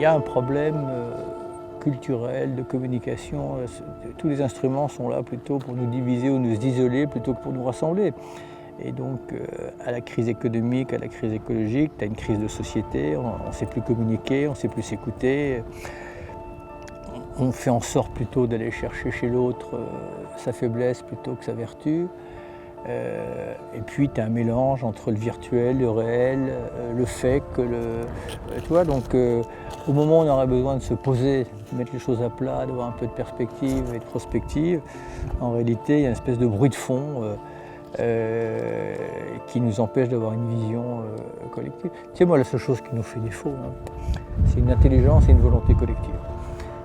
y a un problème culturel, de communication. Tous les instruments sont là plutôt pour nous diviser ou nous isoler plutôt que pour nous rassembler. Et donc, à la crise économique, à la crise écologique, tu as une crise de société, on ne sait plus communiquer, on ne sait plus s'écouter. On fait en sorte plutôt d'aller chercher chez l'autre sa faiblesse plutôt que sa vertu. Et puis tu as un mélange entre le virtuel, le réel, le fake, tu vois, donc au moment où on aurait besoin de se poser, de mettre les choses à plat, d'avoir un peu de perspective et de prospective, en réalité il y a une espèce de bruit de fond qui nous empêche d'avoir une vision collective. Tu sais, moi, la seule chose qui nous fait défaut, c'est une intelligence et une volonté collective.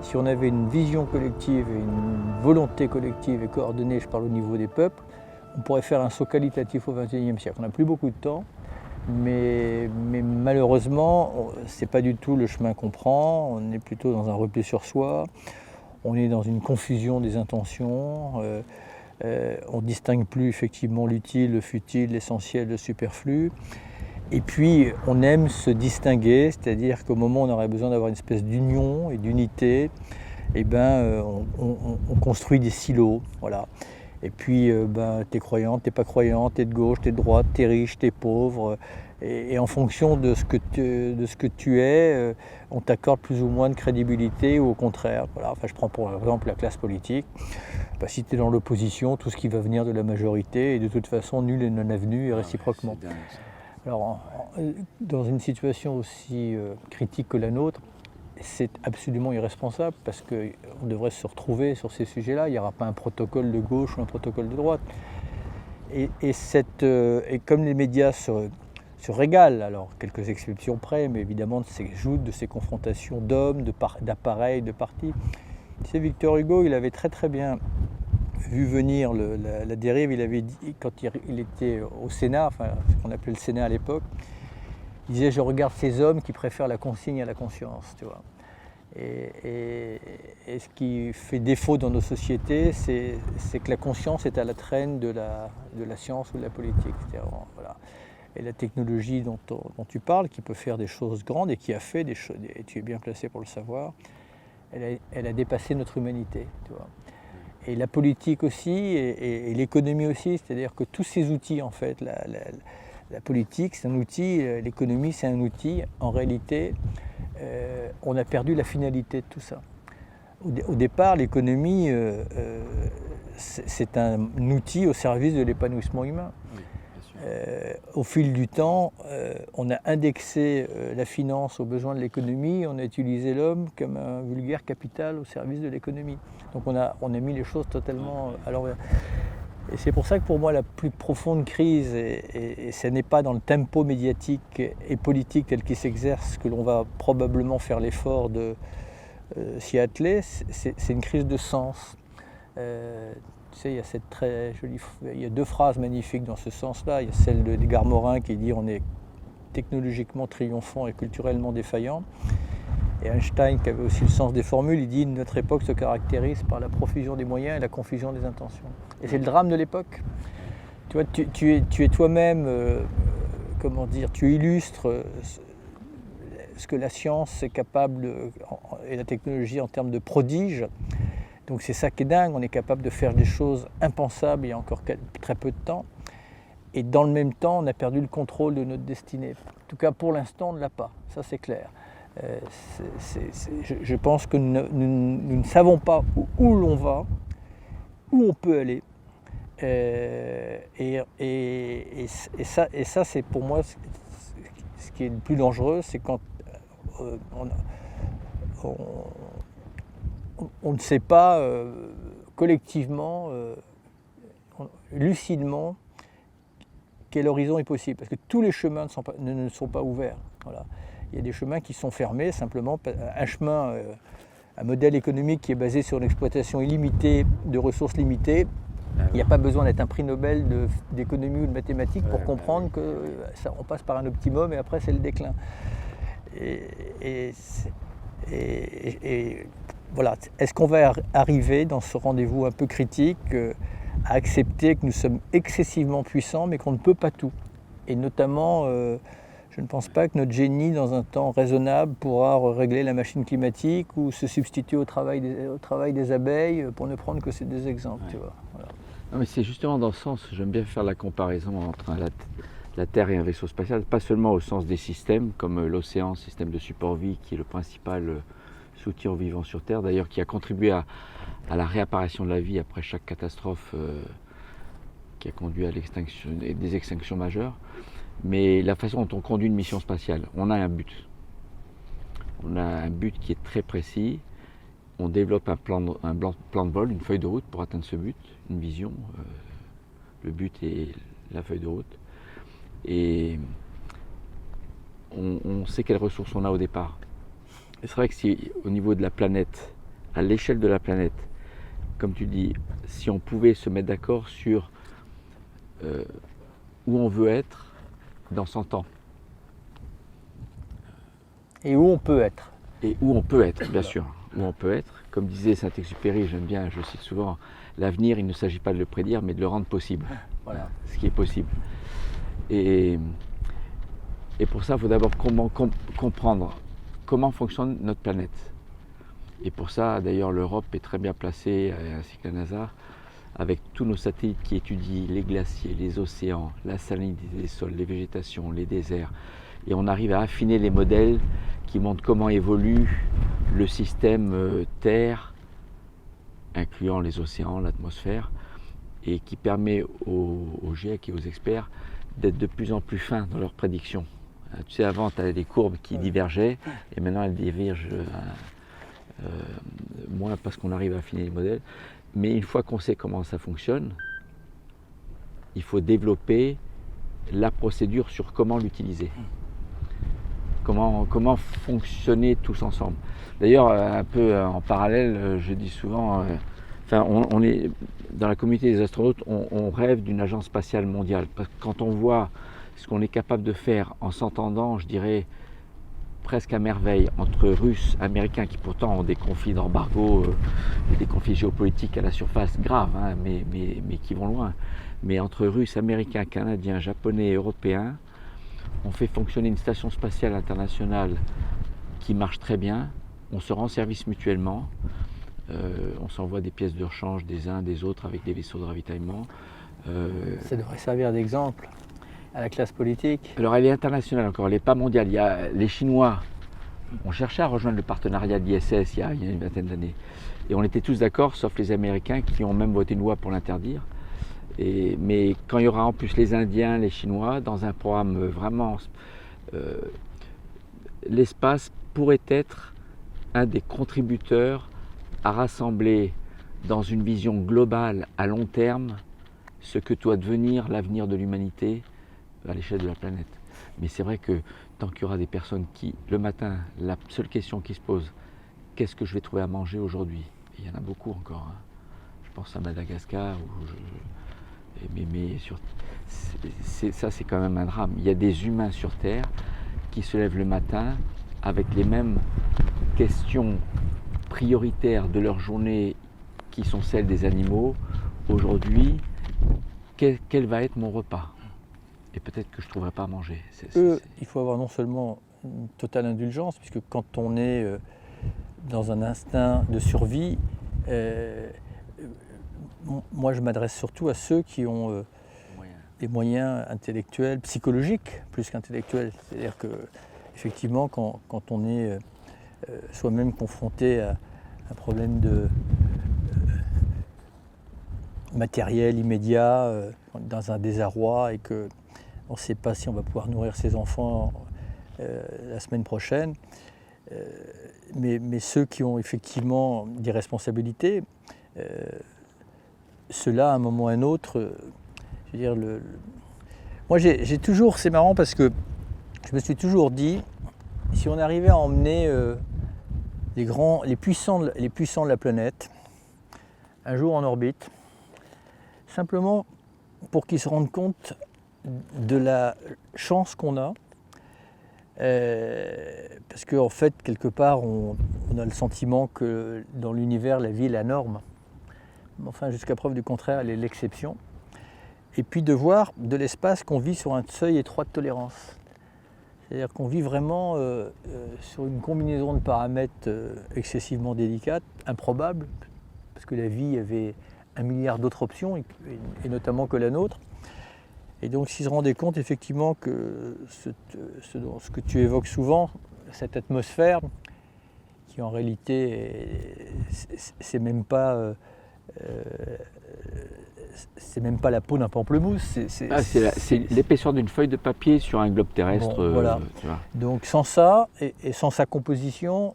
Si on avait une vision collective et une volonté collective et coordonnée, je parle au niveau des peuples, on pourrait faire un saut qualitatif au XXIe siècle. On n'a plus beaucoup de temps, mais malheureusement, ce n'est pas du tout le chemin qu'on prend. On est plutôt dans un repli sur soi, on est dans une confusion des intentions. On ne distingue plus effectivement l'utile, le futile, l'essentiel, le superflu. Et puis on aime se distinguer, c'est-à-dire qu'au moment où on aurait besoin d'avoir une espèce d'union et d'unité, eh ben, on construit des silos. Voilà. Et puis t'es croyant, t'es pas croyant, t'es de gauche, t'es de droite, t'es riche, t'es pauvre. Et en fonction de ce que tu es, on t'accorde plus ou moins de crédibilité ou au contraire. Voilà. Enfin, je prends pour exemple la classe politique. Si tu es dans l'opposition, tout ce qui va venir de la majorité est de toute façon nul et non avenu et réciproquement. Alors, dans une situation aussi critique que la nôtre, c'est absolument irresponsable parce qu'on devrait se retrouver sur ces sujets-là. Il n'y aura pas un protocole de gauche ou un protocole de droite. Et comme les médias se régalent, alors quelques exceptions près, mais évidemment de ces joutes, de ces confrontations d'hommes, d'appareils, de partis. Tu sais, Victor Hugo, il avait très bien vu venir la dérive. Il avait dit, quand il était au Sénat, enfin ce qu'on appelait le Sénat à l'époque, il disait « Je regarde ces hommes qui préfèrent la consigne à la conscience ». Tu vois. Et ce qui fait défaut dans nos sociétés, c'est que la conscience est à la traîne de la science ou de la politique. Voilà. Et la technologie dont tu parles, qui peut faire des choses grandes et qui a fait des choses, et tu es bien placé pour le savoir, elle a dépassé notre humanité. Tu vois. Et la politique aussi, et l'économie aussi, c'est-à-dire que tous ces outils, en fait, la politique c'est un outil, l'économie c'est un outil, en réalité, on a perdu la finalité de tout ça. Au départ, l'économie, c'est un outil au service de l'épanouissement humain. Oui, au fil du temps, on a indexé la finance aux besoins de l'économie, on a utilisé l'homme comme un vulgaire capital au service de l'économie. Donc on a mis les choses totalement à l'envers. Et c'est pour ça que pour moi la plus profonde crise, et ce n'est pas dans le tempo médiatique et politique tel qu'il s'exerce que l'on va probablement faire l'effort de s'y atteler, c'est une crise de sens. Tu sais, il y a deux phrases magnifiques dans ce sens-là. Il y a celle d'Edgar Morin qui dit « On est technologiquement triomphant et culturellement défaillant ». Et Einstein, qui avait aussi le sens des formules, il dit « Notre époque se caractérise par la profusion des moyens et la confusion des intentions ». Et c'est le drame de l'époque. Tu vois, tu es toi-même, tu illustres ce que la science est capable, et la technologie en termes de prodige. Donc c'est ça qui est dingue, on est capable de faire des choses impensables il y a encore très peu de temps. Et dans le même temps, on a perdu le contrôle de notre destinée. En tout cas, pour l'instant, on ne l'a pas, ça c'est clair. Je pense que nous ne savons pas où l'on va, où on peut aller. Et ça c'est pour moi ce qui est le plus dangereux, c'est quand on ne sait pas collectivement, lucidement, quel horizon est possible. Parce que tous les chemins ne sont pas ouverts. Voilà. Il y a des chemins qui sont fermés, simplement un modèle économique qui est basé sur l'exploitation illimitée de ressources limitées. Il n'y a pas besoin d'être un prix Nobel d'économie ou de mathématiques pour comprendre qu'on passe par un optimum et après c'est le déclin. Et voilà, est-ce qu'on va arriver dans ce rendez-vous un peu critique à accepter que nous sommes excessivement puissants mais qu'on ne peut pas tout? Et notamment Je ne pense pas que notre génie, dans un temps raisonnable, pourra régler la machine climatique ou se substituer au travail des abeilles, pour ne prendre que ces deux exemples. Ouais. Tu vois. Voilà. Non, mais c'est justement dans ce sens, j'aime bien faire la comparaison entre la Terre et un vaisseau spatial, pas seulement au sens des systèmes, comme l'océan, système de support vie, qui est le principal soutien aux vivants sur Terre, d'ailleurs qui a contribué à la réapparition de la vie après chaque catastrophe qui a conduit à des extinctions majeures, mais la façon dont on conduit une mission spatiale. On a un but. On a un but qui est très précis. On développe un plan de vol, une feuille de route pour atteindre ce but, une vision. Le but est la feuille de route. Et on sait quelles ressources on a au départ. Et c'est vrai que si au niveau de la planète, à l'échelle de la planète, comme tu dis, si on pouvait se mettre d'accord sur où on veut être dans 100 ans. Et où on peut être. Et où on peut être, bien sûr. Où on peut être. Comme disait Saint-Exupéry, j'aime bien, je cite souvent, l'avenir, il ne s'agit pas de le prédire, mais de le rendre possible. Voilà. Ce qui est possible. Et pour ça, il faut d'abord comprendre comment fonctionne notre planète. Et pour ça, d'ailleurs, l'Europe est très bien placée, ainsi que la NASA, avec tous nos satellites qui étudient les glaciers, les océans, la salinité des sols, les végétations, les déserts. Et on arrive à affiner les modèles qui montrent comment évolue le système Terre, incluant les océans, l'atmosphère, et qui permet aux GIEC et aux experts d'être de plus en plus fins dans leurs prédictions. Tu sais, avant, tu avais des courbes qui divergeaient, et maintenant elles divergent moins parce qu'on arrive à affiner les modèles. Mais une fois qu'on sait comment ça fonctionne, il faut développer la procédure sur comment l'utiliser. Comment fonctionner tous ensemble. D'ailleurs, un peu en parallèle, je dis souvent, on est dans la communauté des astronautes, on rêve d'une agence spatiale mondiale. Parce que quand on voit ce qu'on est capable de faire en s'entendant, je dirais, presque à merveille, entre Russes, Américains, qui pourtant ont des conflits d'embargo, des conflits géopolitiques à la surface graves, hein, mais qui vont loin. Mais entre Russes, Américains, Canadiens, Japonais, Européens, on fait fonctionner une station spatiale internationale qui marche très bien, on se rend service mutuellement, on s'envoie des pièces de rechange des uns des autres avec des vaisseaux de ravitaillement. Ça devrait servir d'exemple à la classe politique. Alors elle est internationale encore, elle n'est pas mondiale. Il y a les Chinois ont cherché à rejoindre le partenariat de l'ISS il y a une vingtaine d'années. Et on était tous d'accord, sauf les Américains qui ont même voté une loi pour l'interdire. Mais quand il y aura en plus les Indiens, les Chinois, dans un programme vraiment... l'espace pourrait être un des contributeurs à rassembler dans une vision globale à long terme ce que doit devenir l'avenir de l'humanité à l'échelle de la planète. Mais c'est vrai que tant qu'il y aura des personnes qui, le matin, la seule question qui se pose, qu'est-ce que je vais trouver à manger aujourd'hui? Il y en a beaucoup encore. Hein. Je pense à Madagascar, ça c'est quand même un drame. Il y a des humains sur Terre qui se lèvent le matin avec les mêmes questions prioritaires de leur journée qui sont celles des animaux. Aujourd'hui, quel va être mon repas? Et peut-être que je ne trouverai pas à manger. Il faut avoir non seulement une totale indulgence, puisque quand on est dans un instinct de survie, moi je m'adresse surtout à ceux qui ont des moyens intellectuels, psychologiques, plus qu'intellectuels. C'est-à-dire que, effectivement, quand on est soi-même confronté à un problème de matériel immédiat, dans un désarroi, et que on ne sait pas si on va pouvoir nourrir ses enfants la semaine prochaine. Mais ceux qui ont effectivement des responsabilités, ceux-là, à un moment ou à un autre, je veux dire, moi j'ai toujours, c'est marrant parce que je me suis toujours dit, si on arrivait à emmener les puissants de la planète un jour en orbite, simplement pour qu'ils se rendent compte de la chance qu'on a, parce qu'en fait, quelque part, on a le sentiment que dans l'univers, la vie est la norme. Enfin, jusqu'à preuve du contraire, elle est l'exception. Et puis de voir de l'espace qu'on vit sur un seuil étroit de tolérance. C'est-à-dire qu'on vit vraiment sur une combinaison de paramètres excessivement délicate, improbable, parce que la vie avait 1 milliard d'autres options, et notamment que la nôtre. Et donc s'ils se rendaient compte effectivement que ce que tu évoques souvent, cette atmosphère, qui en réalité c'est même pas la peau d'un pamplemousse. C'est l'épaisseur d'une feuille de papier sur un globe terrestre. Bon, voilà. Tu vois. Donc sans ça et sans sa composition,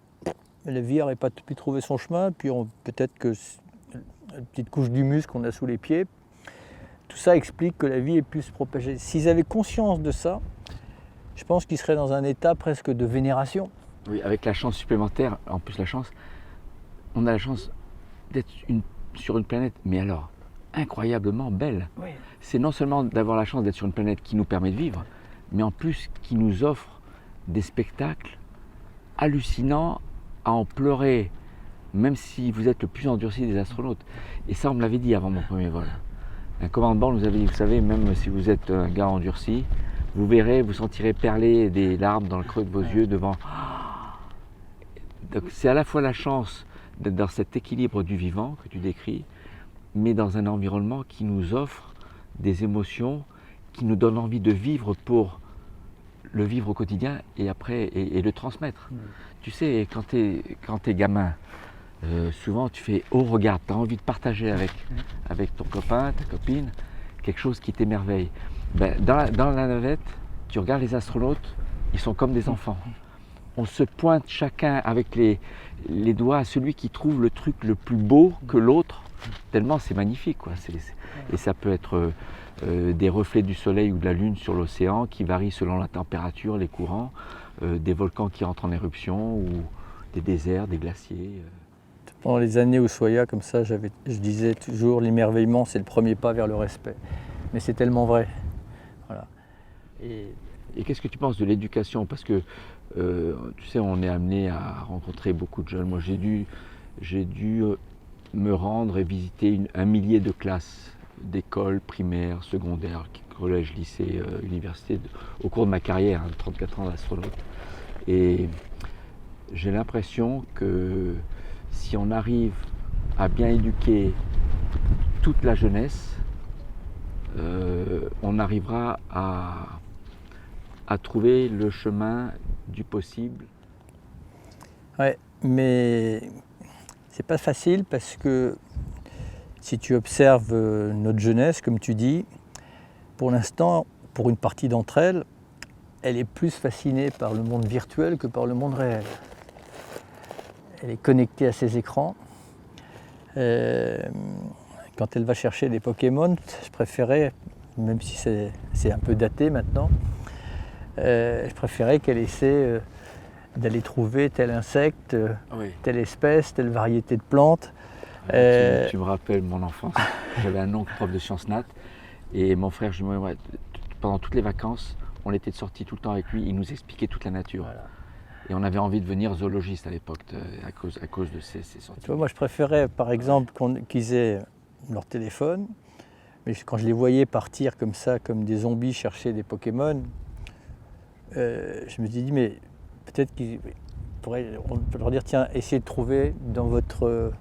la vie n'aurait pas pu trouver son chemin. Puis peut-être que la petite couche d'humus qu'on a sous les pieds, tout ça explique que la vie ait pu se propager. S'ils avaient conscience de ça, je pense qu'ils seraient dans un état presque de vénération. Oui, avec la chance supplémentaire, en plus on a la chance d'être sur une planète, mais alors incroyablement belle. Oui. C'est non seulement d'avoir la chance d'être sur une planète qui nous permet de vivre, mais en plus qui nous offre des spectacles hallucinants à en pleurer, même si vous êtes le plus endurci des astronautes. Et ça, on me l'avait dit avant mon premier vol. Un commandant nous avait dit, vous savez, même si vous êtes un gars endurci, vous verrez, vous sentirez perler des larmes dans le creux de vos yeux devant. Donc c'est à la fois la chance d'être dans cet équilibre du vivant que tu décris, mais dans un environnement qui nous offre des émotions, qui nous donne envie de vivre pour le vivre au quotidien et après et le transmettre. Tu sais, quand t'es gamin, souvent tu fais « oh regarde », tu as envie de partager avec ton copain, ta copine, quelque chose qui t'émerveille. Ben, dans la navette, tu regardes les astronautes, ils sont comme des enfants. On se pointe chacun avec les doigts à celui qui trouve le truc le plus beau que l'autre, tellement c'est magnifique, quoi. Et ça peut être des reflets du soleil ou de la lune sur l'océan qui varient selon la température, les courants, des volcans qui rentrent en éruption ou des déserts, des glaciers. Pendant les années au Soya, comme ça, je disais toujours l'émerveillement, c'est le premier pas vers le respect. Mais c'est tellement vrai. Voilà. Et qu'est-ce que tu penses de l'éducation? Parce que tu sais, on est amené à rencontrer beaucoup de jeunes. Moi, j'ai dû me rendre et visiter 1 millier de classes d'écoles primaires, secondaires, collège, lycée, université, au cours de ma carrière, 34 ans d'astronaute. Et j'ai l'impression que si on arrive à bien éduquer toute la jeunesse, on arrivera à trouver le chemin du possible. Ouais, mais c'est pas facile parce que si tu observes notre jeunesse, comme tu dis, pour l'instant, pour une partie d'entre elles, elle est plus fascinée par le monde virtuel que par le monde réel. Elle est connectée à ses écrans. Quand elle va chercher des Pokémon, je préférais, même si c'est un peu daté maintenant, je préférais qu'elle essaie d'aller trouver tel insecte, Oui. telle espèce, telle variété de plantes. Tu me rappelles mon enfance. J'avais un oncle prof de sciences nat et mon frère jumeau et moi, pendant toutes les vacances, on était sortis tout le temps avec lui, il nous expliquait toute la nature. Voilà. Et on avait envie de devenir zoologiste à l'époque à cause de ces sorties. Tu vois, moi je préférais par exemple qu'ils aient leur téléphone, mais quand je les voyais partir comme ça, comme des zombies chercher des Pokémon, je me suis dit mais peut-être on peut leur dire tiens, essayez de trouver dans votre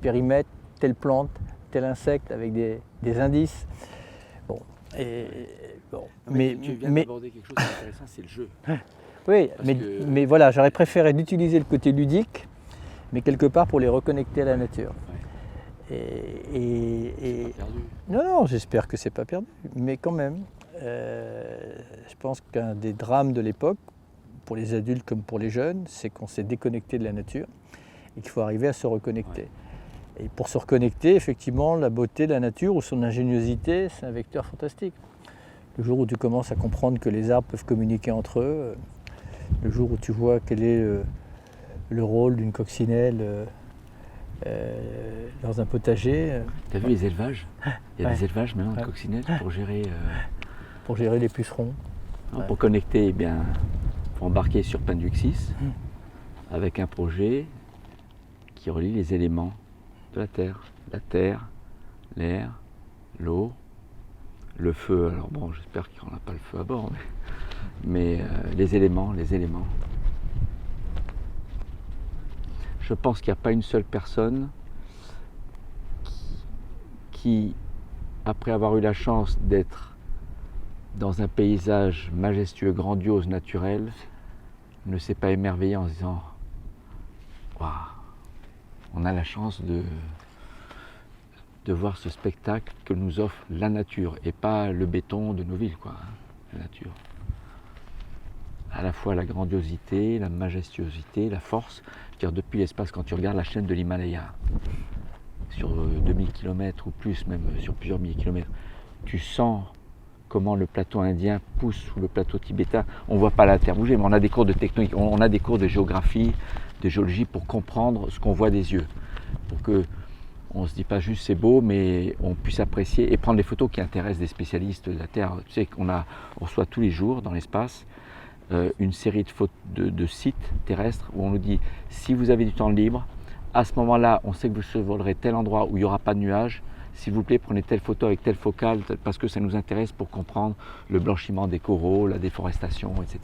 périmètre telle plante, tel insecte avec des indices. Bon, bon. Mais tu viens d'aborder quelque chose d'intéressant, c'est le jeu. Oui, mais voilà, j'aurais préféré d'utiliser le côté ludique, mais quelque part pour les reconnecter à la nature. Ouais. C'est pas perdu. Non, j'espère que c'est pas perdu, mais quand même, je pense qu'un des drames de l'époque, pour les adultes comme pour les jeunes, c'est qu'on s'est déconnecté de la nature et qu'il faut arriver à se reconnecter. Ouais. Et pour se reconnecter, effectivement, la beauté de la nature ou son ingéniosité, c'est un vecteur fantastique. Le jour où tu commences à comprendre que les arbres peuvent communiquer entre eux, le jour où tu vois quel est le rôle d'une coccinelle dans un potager. Tu as vu les élevages? Il y a des élevages maintenant de coccinelles pour gérer... Pour gérer les pucerons. Alors, pour connecter, eh bien, faut embarquer sur Penduic 6 avec un projet qui relie les éléments de la terre, l'air, l'eau, le feu. Alors bon, j'espère qu'on n'a pas le feu à bord, mais Mais les éléments. Je pense qu'il n'y a pas une seule personne qui, après avoir eu la chance d'être dans un paysage majestueux, grandiose, naturel, ne s'est pas émerveillé en se disant « Waouh, on a la chance de voir ce spectacle que nous offre la nature et pas le béton de nos villes, quoi, hein, la nature. » À la fois la grandiosité, la majestuosité, la force. C'est-à-dire depuis l'espace, quand tu regardes la chaîne de l'Himalaya, sur 2000 km ou plus, même sur plusieurs milliers de kilomètres, tu sens comment le plateau indien pousse sous le plateau tibétain. On ne voit pas la terre bouger, mais on a des cours de technique, on a des cours de géographie, de géologie pour comprendre ce qu'on voit des yeux. Pour que on ne se dit pas juste c'est beau, mais on puisse apprécier et prendre les photos qui intéressent des spécialistes de la Terre. Tu sais qu'on reçoit tous les jours dans l'espace une série de sites terrestres où on nous dit si vous avez du temps libre, à ce moment-là, on sait que vous survolerez tel endroit où il n'y aura pas de nuages. S'il vous plaît, prenez telle photo avec telle focale parce que ça nous intéresse pour comprendre le blanchiment des coraux, la déforestation, etc.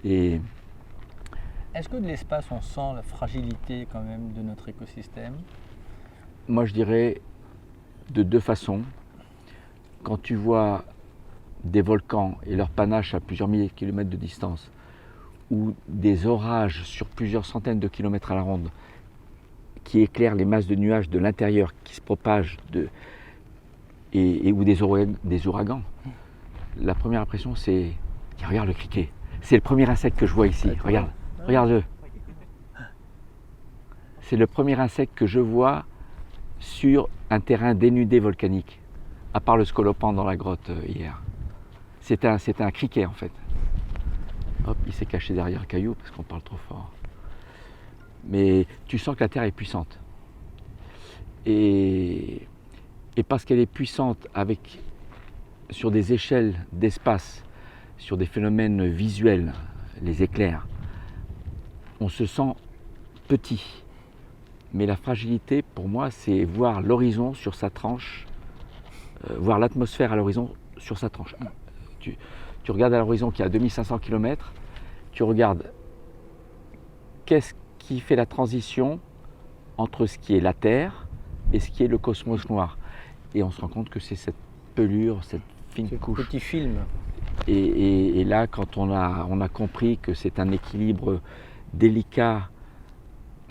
Et est-ce que de l'espace, on sent la fragilité quand même de notre écosystème? Moi, je dirais de deux façons. Quand tu vois des volcans et leur panache à plusieurs milliers de kilomètres de distance, ou des orages sur plusieurs centaines de kilomètres à la ronde, qui éclairent les masses de nuages de l'intérieur, qui se propagent, ou des ouragans, la première impression c'est, regarde le criquet, c'est le premier insecte que je vois ici, regarde-le. C'est le premier insecte que je vois sur un terrain dénudé volcanique, à part le scolopendre dans la grotte hier. C'était un criquet en fait. Hop, il s'est caché derrière le caillou parce qu'on parle trop fort. Mais tu sens que la Terre est puissante. Et parce qu'elle est puissante sur des échelles d'espace, sur des phénomènes visuels, les éclairs, on se sent petit. Mais la fragilité, pour moi, c'est voir l'horizon sur sa tranche, voir l'atmosphère à l'horizon sur sa tranche. Tu regardes à l'horizon qui est à 2500 km, tu regardes qu'est-ce qui fait la transition entre ce qui est la Terre et ce qui est le cosmos noir. Et on se rend compte que c'est cette pelure, cette fine couche. Petit film. Et là, quand on a compris que c'est un équilibre délicat,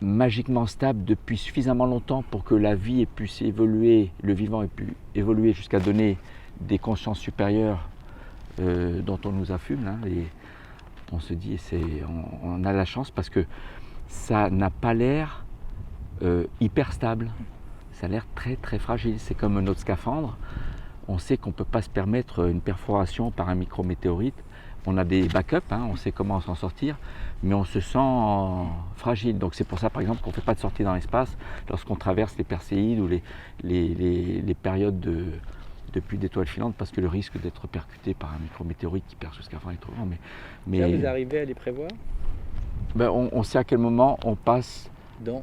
magiquement stable depuis suffisamment longtemps pour que la vie ait pu s'évoluer, le vivant ait pu évoluer jusqu'à donner des consciences supérieures dont on nous affume, hein, et on se dit on a la chance parce que ça n'a pas l'air hyper stable, ça a l'air très très fragile. C'est comme notre scaphandre, on sait qu'on ne peut pas se permettre une perforation par un micrométéorite. On a des backups, hein, on sait comment s'en sortir, mais on se sent fragile. Donc c'est pour ça par exemple qu'on ne fait pas de sortie dans l'espace lorsqu'on traverse les Perséides ou les périodes de pluie d'étoiles filantes, parce que le risque d'être percuté par un micrométéorite qui perce le scaphandre est trop grand. Mais ça, vous arrivez à les prévoir? On sait à quel moment on passe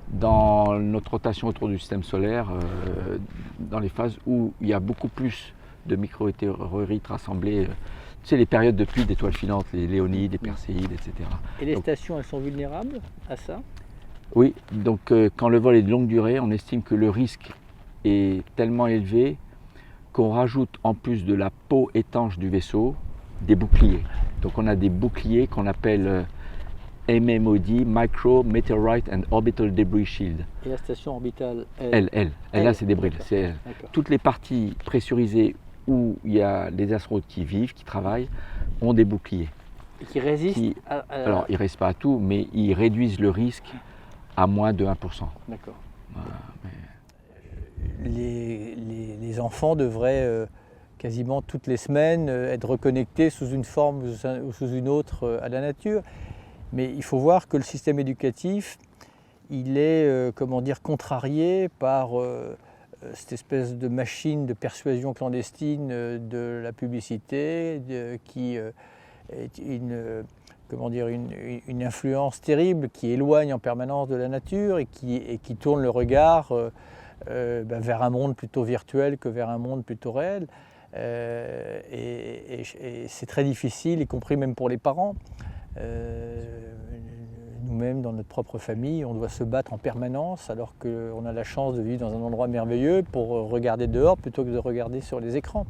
dans notre rotation autour du système solaire, dans les phases où il y a beaucoup plus de micrométéorites rassemblés. Tu sais, les périodes de pluie d'étoiles filantes, les Léonides, les Perséides, etc. Et les stations, elles sont vulnérables à ça? Oui, donc quand le vol est de longue durée, on estime que le risque est tellement élevé qu'on rajoute en plus de la peau étanche du vaisseau des boucliers. Donc on a des boucliers qu'on appelle MMOD, Micro Meteorite and Orbital Debris Shield. Et la station orbitale Elle là c'est débris. C'est toutes les parties pressurisées où il y a des astronautes qui vivent, qui travaillent, ont des boucliers. Et qui résistent Alors ils ne résistent pas à tout, mais ils réduisent le risque à moins de 1%. D'accord. Voilà, les enfants devraient quasiment toutes les semaines être reconnectés sous une forme ou sous une autre à la nature. Mais il faut voir que le système éducatif, il est contrarié par cette espèce de machine de persuasion clandestine de la publicité qui est une influence terrible qui éloigne en permanence de la nature et qui tourne le regard vers un monde plutôt virtuel que vers un monde plutôt réel. Et c'est très difficile, y compris même pour les parents. Nous-mêmes, dans notre propre famille, on doit se battre en permanence alors qu'on a la chance de vivre dans un endroit merveilleux pour regarder dehors plutôt que de regarder sur les écrans.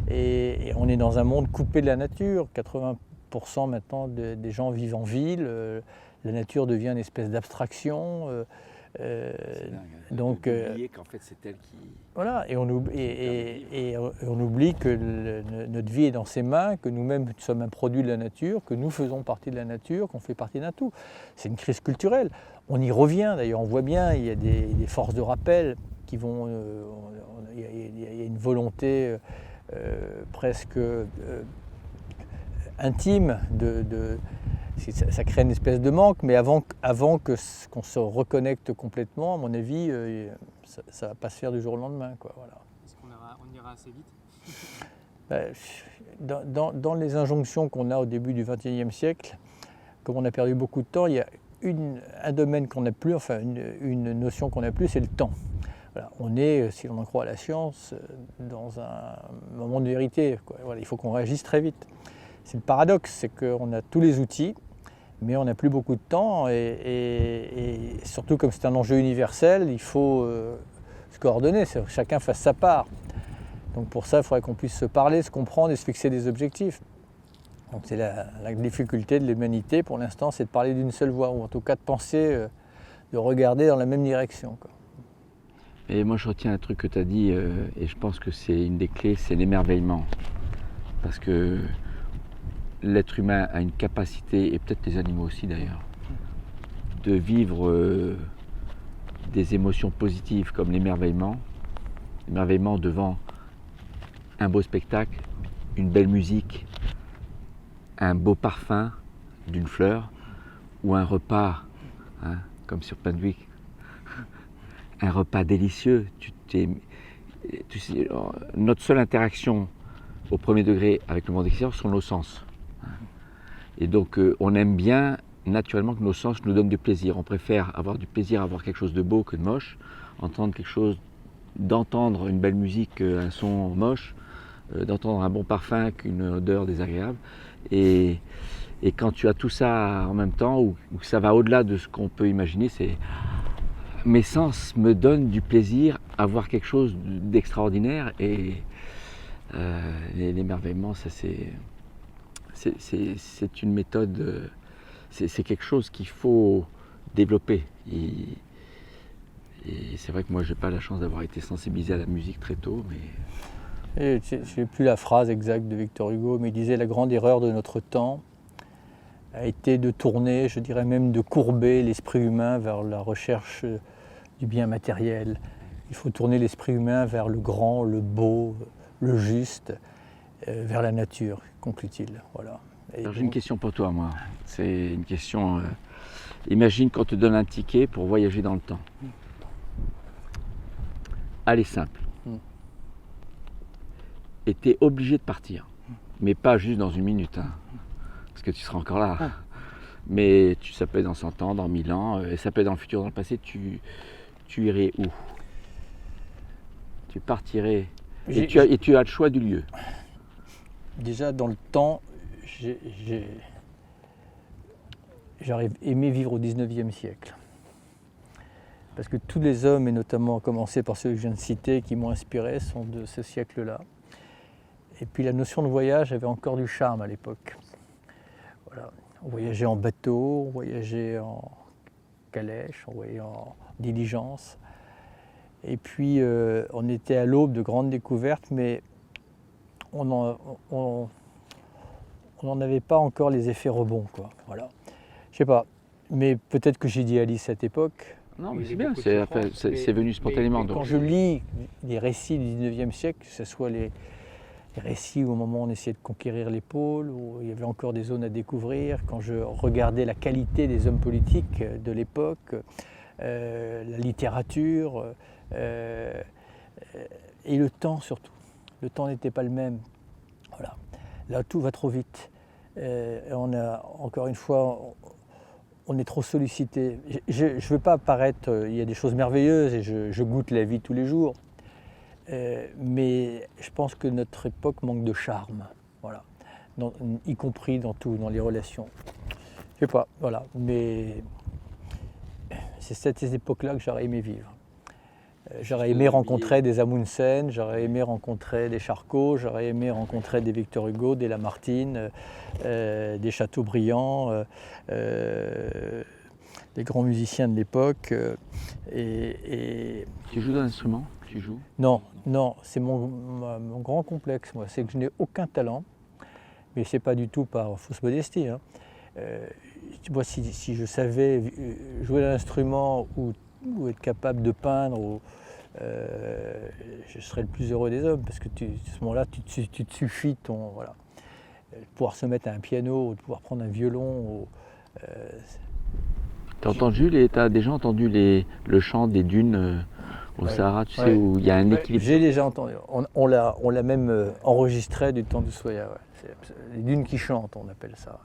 Et on est dans un monde coupé de la nature. 80% maintenant des gens vivent en ville. La nature devient une espèce d'abstraction. Donc, oublier qu'en fait c'est elle qui... Voilà, et on oublie que notre vie est dans ses mains, que nous-mêmes sommes un produit de la nature, que nous faisons partie de la nature, qu'on fait partie d'un tout. C'est une crise culturelle. On y revient d'ailleurs, on voit bien, il y a des forces de rappel qui vont... il y a une volonté presque intime ça crée une espèce de manque, mais avant qu'on se reconnecte complètement, à mon avis, ça ne va pas se faire du jour au lendemain, quoi, voilà. Est-ce qu'on ira assez vite? Dans les injonctions qu'on a au début du XXIe siècle, comme on a perdu beaucoup de temps, il y a un domaine qu'on n'a plus, enfin une notion qu'on n'a plus, c'est le temps. Voilà, on est, si l'on en croit à la science, dans un moment de vérité, quoi. Voilà, il faut qu'on réagisse très vite. C'est le paradoxe, c'est qu'on a tous les outils, mais on n'a plus beaucoup de temps et surtout comme c'est un enjeu universel, il faut se coordonner, que chacun fasse sa part. Donc pour ça, il faudrait qu'on puisse se parler, se comprendre et se fixer des objectifs. Donc c'est la difficulté de l'humanité pour l'instant, c'est de parler d'une seule voix, ou en tout cas de penser, de regarder dans la même direction, quoi. Et moi je retiens un truc que tu as dit, et je pense que c'est une des clés, c'est l'émerveillement. Parce que l'être humain a une capacité, et peut-être les animaux aussi d'ailleurs, de vivre des émotions positives comme l'émerveillement devant un beau spectacle, une belle musique, un beau parfum d'une fleur, ou un repas, hein, comme sur Penwick, un repas délicieux. Tu sais, notre seule interaction au premier degré avec le monde extérieur sont nos sens. Et donc on aime bien naturellement que nos sens nous donnent du plaisir. On préfère avoir du plaisir à voir quelque chose de beau que de moche, d'entendre une belle musique, un son moche, d'entendre un bon parfum qu'une odeur désagréable. Et quand tu as tout ça en même temps, ou ça va au-delà de ce qu'on peut imaginer, c'est mes sens me donnent du plaisir à voir quelque chose d'extraordinaire, et l'émerveillement, ça c'est une méthode, c'est quelque chose qu'il faut développer. Et c'est vrai que moi, j'ai pas la chance d'avoir été sensibilisé à la musique très tôt, mais... Je n'ai plus la phrase exacte de Victor Hugo, mais il disait « La grande erreur de notre temps a été de tourner, je dirais même de courber l'esprit humain vers la recherche du bien matériel. Il faut tourner l'esprit humain vers le grand, le beau, le juste, vers la nature », conclut-il. Voilà. Alors j'ai une question pour toi, moi. C'est une question... imagine qu'on te donne un ticket pour voyager dans le temps. Allez, simple. Et tu es obligé de partir. Mais pas juste dans une minute, hein, parce que tu seras encore là. Mais ça peut être dans 100 ans, dans 1000 ans, et ça peut être dans le futur, dans le passé. Tu irais où? Tu partirais. Et tu as le choix du lieu. Déjà, dans le temps, j'aurais aimé vivre au 19e siècle. Parce que tous les hommes, et notamment à commencer par ceux que je viens de citer, qui m'ont inspiré, sont de ce siècle-là. Et puis la notion de voyage avait encore du charme à l'époque. Voilà. On voyageait en bateau, on voyageait en calèche, on voyageait en diligence. Et puis on était à l'aube de grandes découvertes, mais on n'en avait pas encore les effets rebonds, quoi. Voilà. Je sais pas, mais peut-être que j'idéalise cette époque. Non, mais c'est bien, c'est venu spontanément. Mais quand je lis les récits du 19e siècle, que ce soit les récits où au moment où on essayait de conquérir les pôles, où il y avait encore des zones à découvrir, quand je regardais la qualité des hommes politiques de l'époque, la littérature, et le temps surtout. Le temps n'était pas le même. Voilà. Là, tout va trop vite. On a, encore une fois, on est trop sollicité. Je ne veux pas paraître, il y a des choses merveilleuses et je goûte la vie tous les jours. Mais je pense que notre époque manque de charme, voilà. Y compris dans tout, dans les relations. Je sais pas, voilà. Mais c'est cette époque-là que j'aurais aimé vivre. J'aurais aimé rencontrer des Amundsen, j'aurais aimé rencontrer des Charcot, j'aurais aimé rencontrer des Victor Hugo, des Lamartine, des Chateaubriand, des grands musiciens de l'époque. Tu joues d'un instrument? Tu joues? Non, non, c'est mon grand complexe, moi, c'est que je n'ai aucun talent, mais c'est pas du tout par fausse modestie, hein. Moi, si je savais jouer d'un instrument ou être capable de peindre, je serais le plus heureux des hommes, parce que à ce moment-là, tu te suffis voilà. De pouvoir se mettre à un piano, ou de pouvoir prendre un violon. T'as déjà entendu le chant des dunes au Sahara, tu sais, où il y a un équilibre? J'ai déjà entendu. On l'a même enregistré du temps de Soya. Ouais. C'est les dunes qui chantent, on appelle ça.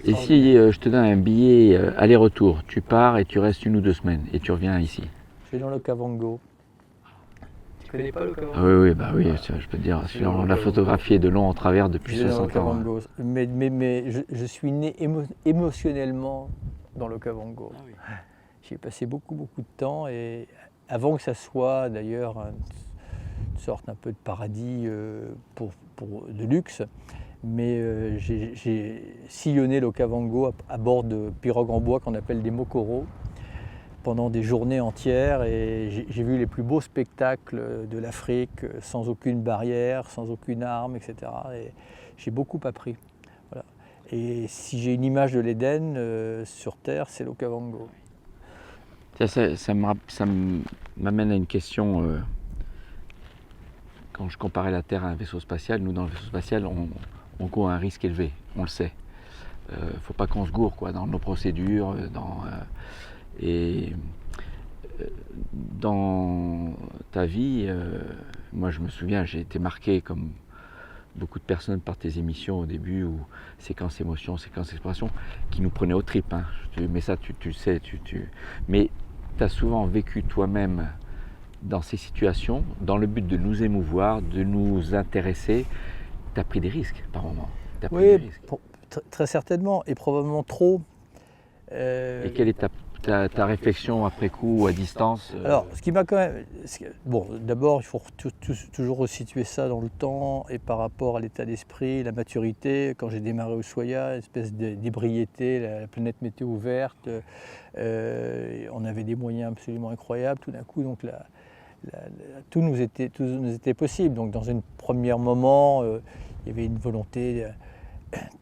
Et si je te donne un billet aller-retour, tu pars et tu restes 1 ou 2 semaines et tu reviens ici? Je vais dans l'Okavango. Tu connais pas l'Okavango? Ah oui, oui, je peux te dire, on l'a photographié de long en travers depuis 60 ans. Mais je suis né émotionnellement dans l'Okavango. Ah oui. J'y ai passé beaucoup de temps, et avant que ça soit d'ailleurs une sorte un peu de paradis de luxe, mais j'ai sillonné l'Okavango à bord de pirogues en bois qu'on appelle des mokoros pendant des journées entières, et j'ai vu les plus beaux spectacles de l'Afrique sans aucune barrière, sans aucune arme, etc. Et j'ai beaucoup appris. Voilà. Et si j'ai une image de l'Éden sur Terre, c'est l'Okavango. Ça m'amène à une question. Quand je comparais la Terre à un vaisseau spatial, nous dans le vaisseau spatial, on court un risque élevé, on le sait. Faut pas qu'on se gourre dans nos procédures, dans ta vie. Moi je me souviens, j'ai été marqué comme beaucoup de personnes par tes émissions au début, où séquence émotion, séquence exploration, qui nous prenaient aux tripes, hein. Mais ça tu le sais, mais tu as souvent vécu toi-même dans ces situations, dans le but de nous émouvoir, de nous intéresser. Tu as pris des risques par moment. Oui, très certainement, et probablement trop. Et quelle est ta réflexion après coup, à distance? Alors, ce qui m'a quand même... Bon, d'abord, il faut toujours resituer ça dans le temps et par rapport à l'état d'esprit, la maturité. Quand j'ai démarré au Soya, une espèce d'ébriété, la planète météo ouverte, on avait des moyens absolument incroyables. Tout d'un coup, donc, tout nous était possible. Donc, dans un premier moment, il y avait une volonté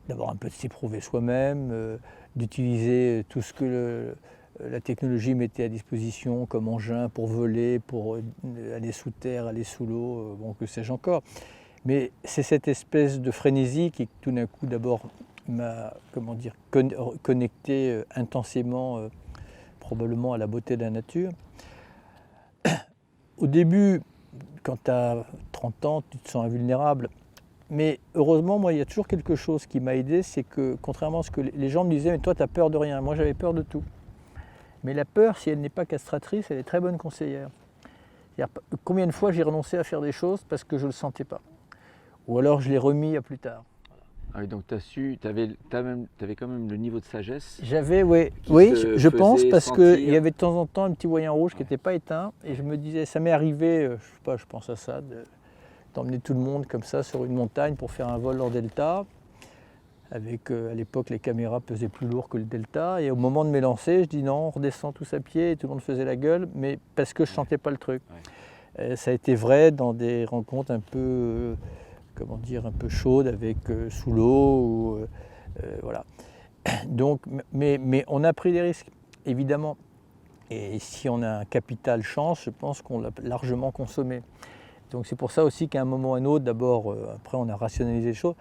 d'avoir un peu de s'éprouver soi-même, d'utiliser tout ce que la technologie mettait à disposition comme engin pour voler, pour aller sous terre, aller sous l'eau, bon, que sais-je encore. Mais c'est cette espèce de frénésie qui tout d'un coup d'abord m'a connecté intensément probablement à la beauté de la nature. Au début, quand tu as 30 ans, tu te sens invulnérable. Mais heureusement, moi, il y a toujours quelque chose qui m'a aidé, c'est que contrairement à ce que les gens me disaient, mais toi, tu as peur de rien. Moi, j'avais peur de tout. Mais la peur, si elle n'est pas castratrice, elle est très bonne conseillère. Combien de fois j'ai renoncé à faire des choses parce que je ne le sentais pas. Ou alors je l'ai remis à plus tard. Ah oui, donc tu avais quand même le niveau de sagesse. J'avais, oui, je pense, parce qu'il y avait de temps en temps un petit voyant rouge qui n'était pas éteint. Et je me disais, ça m'est arrivé, je sais pas, je pense à ça, d'emmener tout le monde comme ça sur une montagne pour faire un vol en delta. Avec, à l'époque, les caméras pesaient plus lourd que le delta. Et au moment de m'élancer, je dis non, on redescend tous à pied. Et tout le monde faisait la gueule, mais parce que je ne sentais pas le truc. Ouais. Ça a été vrai dans des rencontres un peu, un peu chaudes avec sous l'eau. Voilà. Donc, mais on a pris des risques, évidemment. Et si on a un capital chance, je pense qu'on l'a largement consommé. Donc c'est pour ça aussi qu'à un moment ou à un autre, d'abord, après on a rationalisé les choses.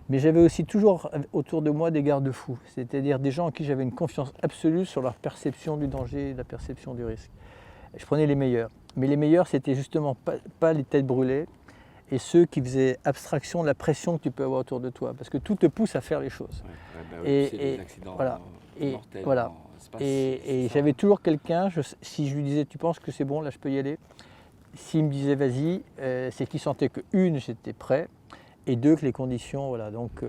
Mais j'avais aussi toujours autour de moi des garde-fous, c'est-à-dire des gens en qui j'avais une confiance absolue sur leur perception du danger, la perception du risque. Je prenais les meilleurs. Mais les meilleurs, c'était justement pas les têtes brûlées et ceux qui faisaient abstraction de la pression que tu peux avoir autour de toi, parce que tout te pousse à faire les choses. C'est des accidents mortels. Voilà. Et j'avais toujours quelqu'un, si je lui disais, tu penses que c'est bon, là je peux y aller, s'il me disait vas-y, c'est qu'il sentait que une, j'étais prêt, et deux, que les conditions, voilà. Donc,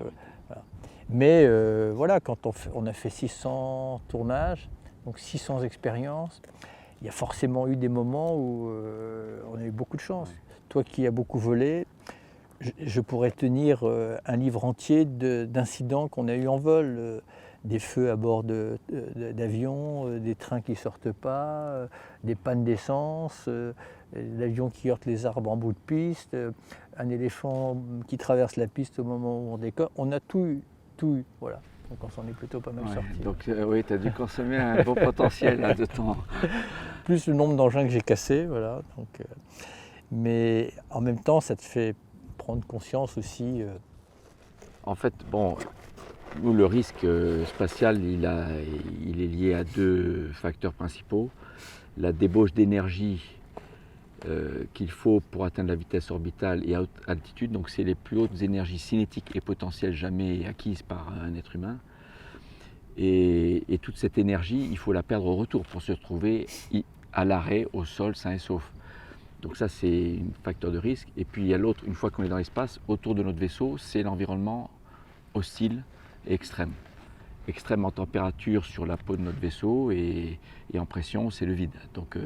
voilà. Mais voilà, quand on a fait 600 tournages, donc 600 expériences, il y a forcément eu des moments où on a eu beaucoup de chance. Toi qui as beaucoup volé, je pourrais tenir un livre entier d'incidents qu'on a eu en vol, des feux à bord d'avions, des trains qui ne sortent pas, des pannes d'essence, l'avion qui heurte les arbres en bout de piste, un éléphant qui traverse la piste au moment où on décolle. On a tout eu, voilà. Donc on s'en est plutôt pas mal sorti. Donc oui, tu as dû consommer un beau potentiel là, de temps. Plus le nombre d'engins que j'ai cassés, voilà. Donc, mais en même temps, ça te fait prendre conscience aussi. En fait, bon, nous, le risque spatial, il est lié à deux facteurs principaux. La débauche d'énergie qu'il faut pour atteindre la vitesse orbitale et à haute altitude, donc c'est les plus hautes énergies cinétiques et potentielles jamais acquises par un être humain. Et toute cette énergie, il faut la perdre au retour pour se retrouver à l'arrêt, au sol, sain et sauf. Donc ça, c'est un facteur de risque. Et puis il y a l'autre, une fois qu'on est dans l'espace, autour de notre vaisseau, c'est l'environnement hostile et extrême. Extrême en température sur la peau de notre vaisseau et en pression, c'est le vide. Donc,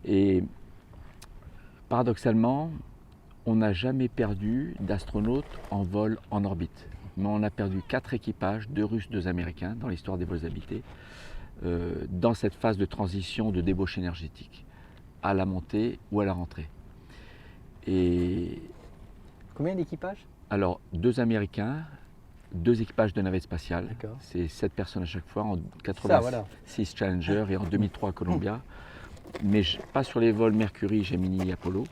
et paradoxalement, on n'a jamais perdu d'astronautes en vol en orbite. Mais on a perdu 4 équipages, 2 Russes, 2 Américains, dans l'histoire des vols habités, dans cette phase de transition de débauche énergétique, à la montée ou à la rentrée. Et Combien d'équipages? alors, 2 Américains, 2 équipages de navettes spatiales, D'accord. c'est 7 personnes à chaque fois, en 86 voilà. Challenger et en 2003 Columbia, mais pas sur les vols Mercury, Gemini et Apollo.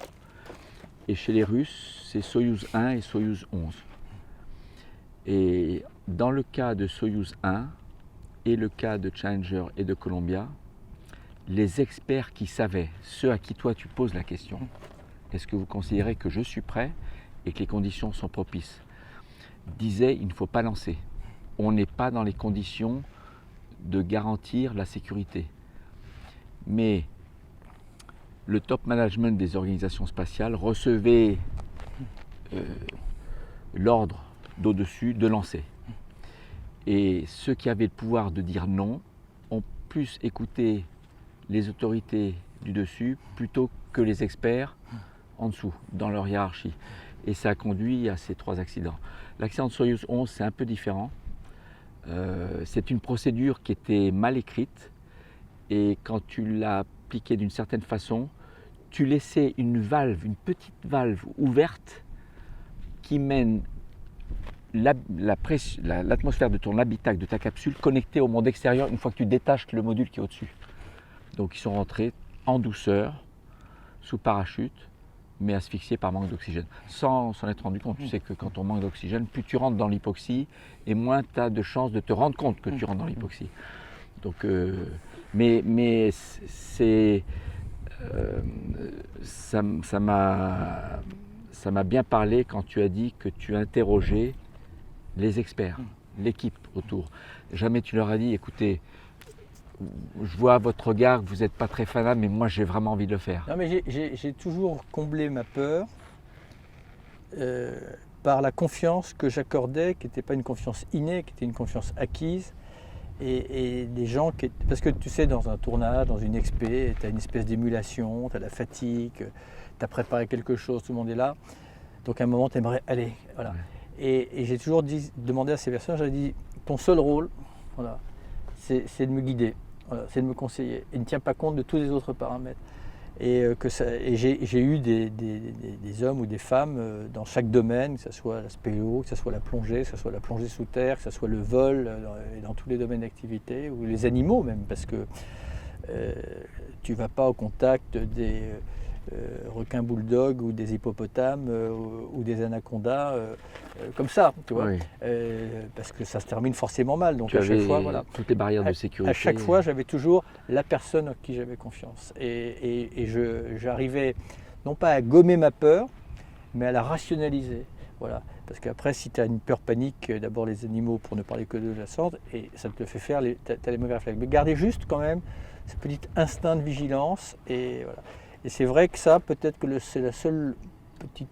Et chez les Russes, c'est Soyouz 1 et Soyouz 11. Et dans le cas de Soyouz 1 et le cas de Challenger et de Columbia, les experts qui savaient, ceux à qui toi tu poses la question, est-ce que vous considérez que je suis prêt et que les conditions sont propices, disaient il ne faut pas lancer. On n'est pas dans les conditions de garantir la sécurité. Mais le top management des organisations spatiales recevait l'ordre d'au-dessus de lancer. Et ceux qui avaient le pouvoir de dire non ont plus écouté les autorités du dessus plutôt que les experts en dessous, dans leur hiérarchie. Et ça a conduit à ces 3 accidents. L'accident de Soyouz 11, c'est un peu différent. C'est une procédure qui était mal écrite et quand tu l'as appliquée d'une certaine façon, tu laissais une petite valve ouverte qui mène l'atmosphère de ton habitacle, de ta capsule, connectée au monde extérieur une fois que tu détaches le module qui est au-dessus. Donc ils sont rentrés en douceur, sous parachute, mais asphyxiés par manque d'oxygène, sans s'en être rendu compte. Tu sais que quand on manque d'oxygène, plus tu rentres dans l'hypoxie, et moins tu as de chances de te rendre compte que tu rentres dans l'hypoxie. Donc, mais c'est, ça m'a bien parlé quand tu as dit que tu interrogeais les experts, l'équipe autour. Jamais tu leur as dit, écoutez, je vois à votre regard que vous n'êtes pas très fanat, mais moi j'ai vraiment envie de le faire. Non, mais j'ai toujours comblé ma peur par la confiance que j'accordais, qui n'était pas une confiance innée, qui était une confiance acquise. Et des gens qui... Parce que tu sais, dans un tournage, dans une expé, tu as une espèce d'émulation, tu as la fatigue, tu as préparé quelque chose, tout le monde est là. Donc à un moment, tu aimerais aller. Voilà. Ouais. Et j'ai toujours demandé à ces personnes, j'avais dit, ton seul rôle, voilà, c'est de me guider, voilà, c'est de me conseiller. Il ne tient pas compte de tous les autres paramètres. Et j'ai eu des hommes ou des femmes dans chaque domaine, que ce soit la spéléo, que ce soit la plongée, que ce soit la plongée sous terre, que ce soit le vol, dans tous les domaines d'activité, ou les animaux même, parce que tu ne vas pas au contact des requins bulldogs ou des hippopotames ou des anacondas comme ça, tu vois, oui. Parce que ça se termine forcément mal. Donc tu à chaque fois, voilà, toutes les barrières de sécurité. À chaque fois, j'avais toujours la personne en qui j'avais confiance. Et j'arrivais non pas à gommer ma peur, mais à la rationaliser. Voilà. Parce qu'après, si tu as une peur panique, d'abord les animaux, pour ne parler que de la sorte, et ça te fait faire, tu as les mauvais réflexes. Mais garder juste quand même ce petit instinct de vigilance. Et voilà. Et c'est vrai que ça, peut-être que c'est la seule petite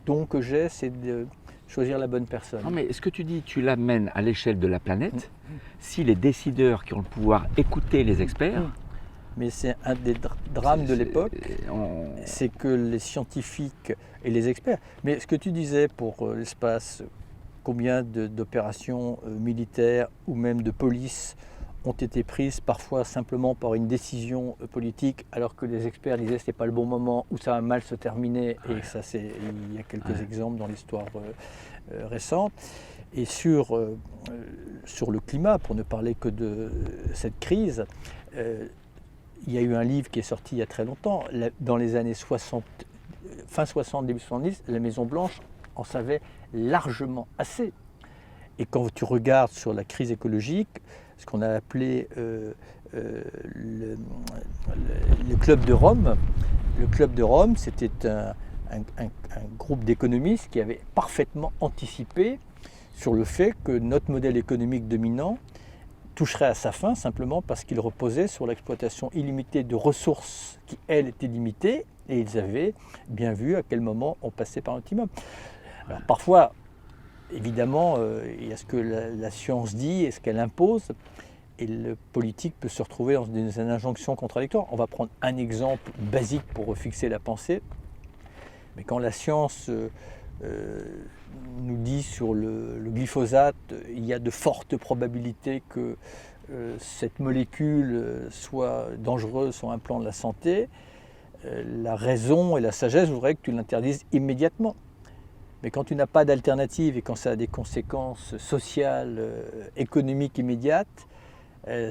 don que j'ai, c'est de choisir la bonne personne. Non, mais ce que tu dis, tu l'amènes à l'échelle de la planète. Si les décideurs qui ont le pouvoir écouter les experts, Mais c'est un des drames de c'est- l'époque, on- c'est que les scientifiques et les experts, mais ce que tu disais pour l'espace, combien d'opérations militaires ou même de police ont été prises parfois simplement par une décision politique, alors que les experts disaient que ce n'était pas le bon moment ou ça va mal se terminer, et ça il y a quelques exemples dans l'histoire récente. Et sur le climat, pour ne parler que de cette crise, il y a eu un livre qui est sorti il y a très longtemps, dans les années 60, fin 60, début 70, la Maison Blanche en savait largement assez. Et quand tu regardes sur la crise écologique, ce qu'on a appelé le Club de Rome, c'était un groupe d'économistes qui avait parfaitement anticipé sur le fait que notre modèle économique dominant toucherait à sa fin simplement parce qu'il reposait sur l'exploitation illimitée de ressources qui, elles, étaient limitées, et ils avaient bien vu à quel moment on passait par l'optimum. Alors parfois, évidemment, il y a ce que la science dit et ce qu'elle impose, et le politique peut se retrouver dans une injonction contradictoire. On va prendre un exemple basique pour refixer la pensée, mais quand la science nous dit sur le glyphosate, il y a de fortes probabilités que cette molécule soit dangereuse sur un plan de la santé, la raison et la sagesse voudraient que tu l'interdises immédiatement. Mais quand tu n'as pas d'alternative et quand ça a des conséquences sociales, économiques immédiates,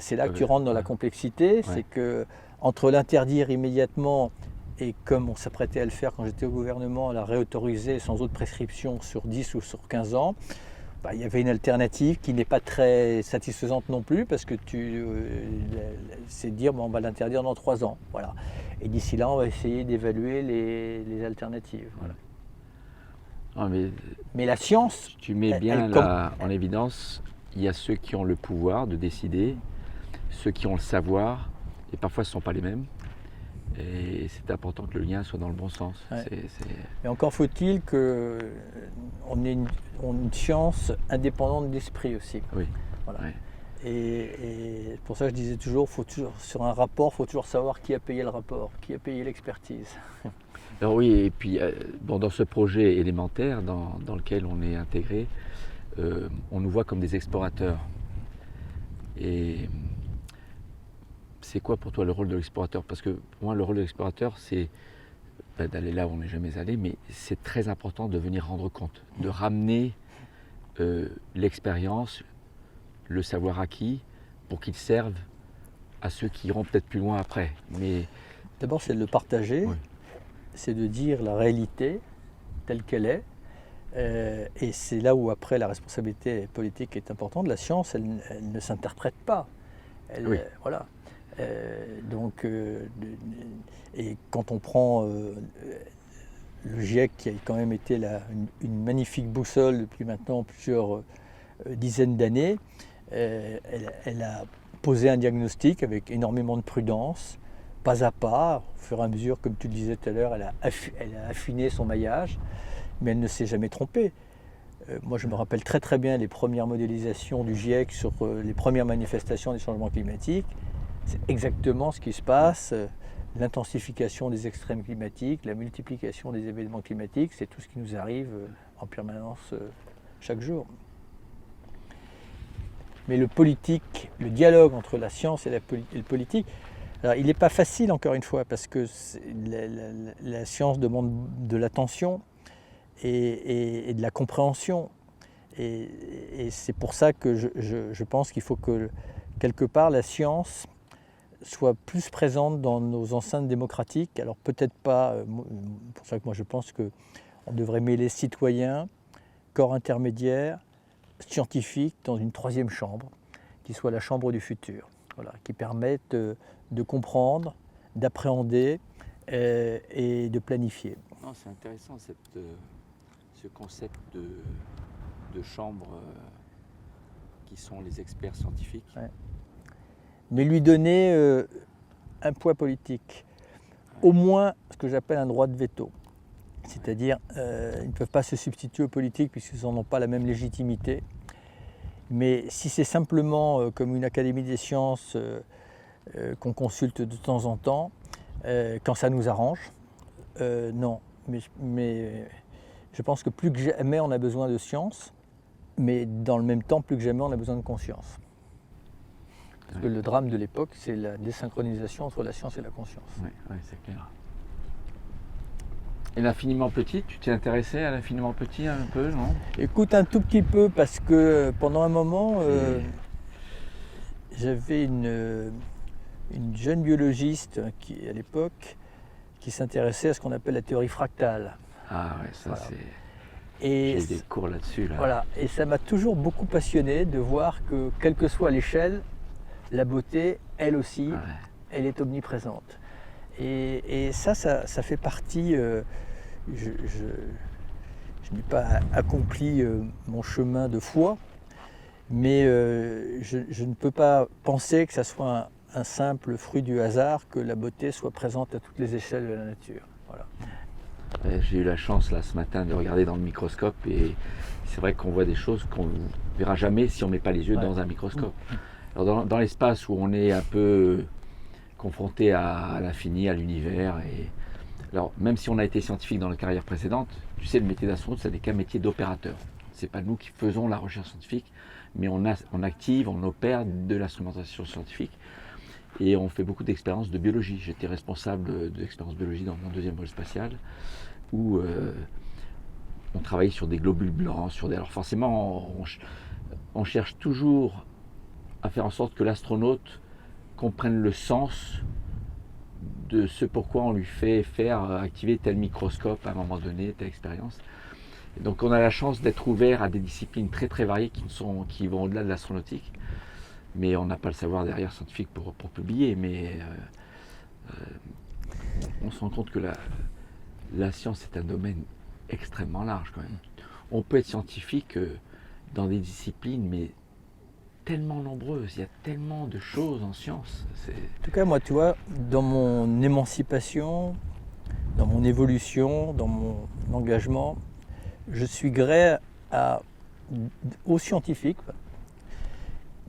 c'est là que tu rentres dans la complexité. C'est que entre l'interdire immédiatement et comme on s'apprêtait à le faire quand j'étais au gouvernement, à la réautoriser sans autre prescription sur 10 ou sur 15 ans, il y avait une alternative qui n'est pas très satisfaisante non plus, parce que c'est de dire on va l'interdire dans 3 ans. Voilà. Et d'ici là, on va essayer d'évaluer les alternatives. Voilà. Non, mais la science, tu mets bien en évidence, il y a ceux qui ont le pouvoir de décider, ceux qui ont le savoir, et parfois ce ne sont pas les mêmes. Et c'est important que le lien soit dans le bon sens. Ouais. Et encore faut-il qu'on ait une science indépendante d'esprit aussi. Oui. Voilà. Ouais. Et pour ça je disais toujours, sur un rapport, il faut toujours savoir qui a payé le rapport, qui a payé l'expertise. Alors oui, et puis dans ce projet élémentaire dans lequel on est intégré, on nous voit comme des explorateurs. Et c'est quoi pour toi le rôle de l'explorateur? Parce que pour moi, le rôle de l'explorateur, c'est d'aller là où on n'est jamais allé, mais c'est très important de venir rendre compte, de ramener l'expérience, le savoir acquis, pour qu'il serve à ceux qui iront peut-être plus loin après. Mais d'abord, c'est de le partager, c'est de dire la réalité telle qu'elle est, et c'est là où après la responsabilité politique est importante. La science, elle ne s'interprète pas. Voilà. Et quand on prend le GIEC, qui a quand même été une magnifique boussole depuis maintenant plusieurs dizaines d'années, elle a posé un diagnostic avec énormément de prudence, pas à pas, au fur et à mesure, comme tu le disais tout à l'heure, elle a affiné son maillage, mais elle ne s'est jamais trompée. Moi, je me rappelle très très bien les premières modélisations du GIEC sur les premières manifestations des changements climatiques. C'est exactement ce qui se passe, l'intensification des extrêmes climatiques, la multiplication des événements climatiques, c'est tout ce qui nous arrive en permanence chaque jour. Mais le politique, le dialogue entre la science et le politique, alors il n'est pas facile encore une fois, parce que la science demande de l'attention et de la compréhension. Et c'est pour ça que je pense qu'il faut que quelque part la science soit plus présente dans nos enceintes démocratiques. Alors peut-être pas, c'est pour ça que moi je pense qu'on devrait mêler citoyens, corps intermédiaires, scientifiques dans une troisième chambre, qui soit la chambre du futur, voilà, qui permette de comprendre, d'appréhender et de planifier. Non, c'est intéressant ce concept de chambre qui sont les experts scientifiques. Ouais. Mais lui donner un poids politique. au moins ce que j'appelle un droit de veto. C'est-à-dire, ils ne peuvent pas se substituer aux politiques puisqu'ils n'en ont pas la même légitimité. Mais si c'est simplement comme une académie des sciences qu'on consulte de temps en temps, quand ça nous arrange, non. Mais je pense que plus que jamais on a besoin de science, mais dans le même temps, plus que jamais on a besoin de conscience. Parce que le drame de l'époque, c'est la désynchronisation entre la science et la conscience. Oui, c'est clair. Et l'infiniment petit, tu t'es intéressé à l'infiniment petit un peu, non? Écoute, un tout petit peu, parce que pendant un moment, j'avais une jeune biologiste qui, à l'époque, qui s'intéressait à ce qu'on appelle la théorie fractale. Ah ouais, ça Voilà. c'est... Et J'ai des cours là-dessus. Là. voilà, et ça m'a toujours beaucoup passionné de voir que, quelle que soit l'échelle, la beauté, elle aussi, Ouais. elle est omniprésente. Et ça fait partie... je n'ai pas accompli mon chemin de foi, mais je ne peux pas penser que ça soit un simple fruit du hasard, que la beauté soit présente à toutes les échelles de la nature. Voilà. J'ai eu la chance là ce matin de regarder dans le microscope et c'est vrai qu'on voit des choses qu'on ne verra jamais si on ne met pas les yeux dans un microscope. Alors dans l'espace où on est un peu confronté à l'infini, à l'univers, et alors même si on a été scientifique dans la carrière précédente, tu sais, le métier d'astronaute, ça n'est qu'un métier d'opérateur. C'est pas nous qui faisons la recherche scientifique, mais on active, on opère de l'instrumentation scientifique. Et on fait beaucoup d'expériences de biologie. J'étais responsable d'expériences de biologie dans mon deuxième vol spatial, où on travaille sur des globules blancs, alors forcément, on cherche toujours à faire en sorte que l'astronaute comprenne le sens de ce pourquoi on lui fait faire activer tel microscope à un moment donné, telle expérience. Et donc on a la chance d'être ouvert à des disciplines très très variées qui vont au-delà de l'astronautique. Mais on n'a pas le savoir derrière scientifique pour publier, mais on se rend compte que la science est un domaine extrêmement large quand même. On peut être scientifique dans des disciplines, mais tellement nombreuses, il y a tellement de choses en science. En tout cas, moi, tu vois, dans mon émancipation, dans mon évolution, dans mon engagement, je suis gré aux scientifiques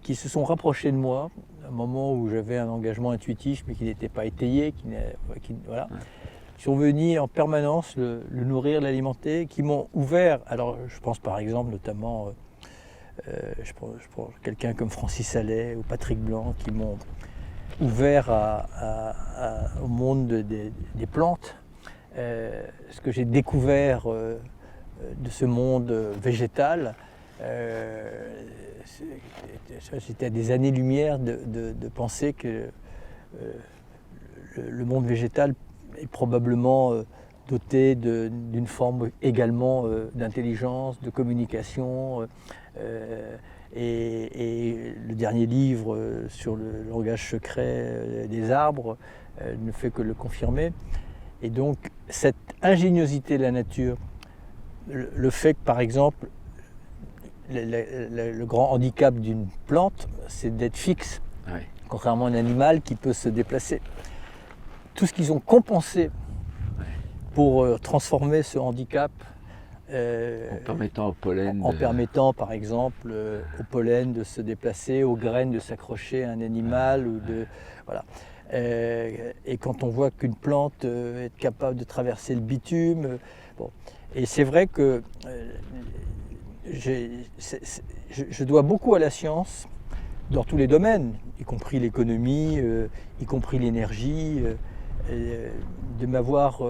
qui se sont rapprochés de moi à un moment où j'avais un engagement intuitif mais qui n'était pas étayé, qui sont venus en permanence le nourrir, l'alimenter, qui m'ont ouvert. Alors je pense par exemple notamment, je prends quelqu'un comme Francis Allais ou Patrick Blanc qui m'ont ouvert au monde des plantes. Ce que j'ai découvert de ce monde végétal, j'étais à des années-lumière de penser que le monde végétal est probablement doté d'une forme également d'intelligence, de communication. Et le dernier livre sur le langage secret des arbres ne fait que le confirmer. Et donc cette ingéniosité de la nature, le fait que par exemple le grand handicap d'une plante, c'est d'être fixe, contrairement à un animal qui peut se déplacer. Tout ce qu'ils ont compensé pour transformer ce handicap, en permettant au pollen, permettant par exemple au pollen de se déplacer, aux graines de s'accrocher à un animal, ou voilà. Et quand on voit qu'une plante est capable de traverser le bitume, bon. Et c'est vrai que je dois beaucoup à la science dans tous les domaines, y compris l'économie, y compris l'énergie, de m'avoir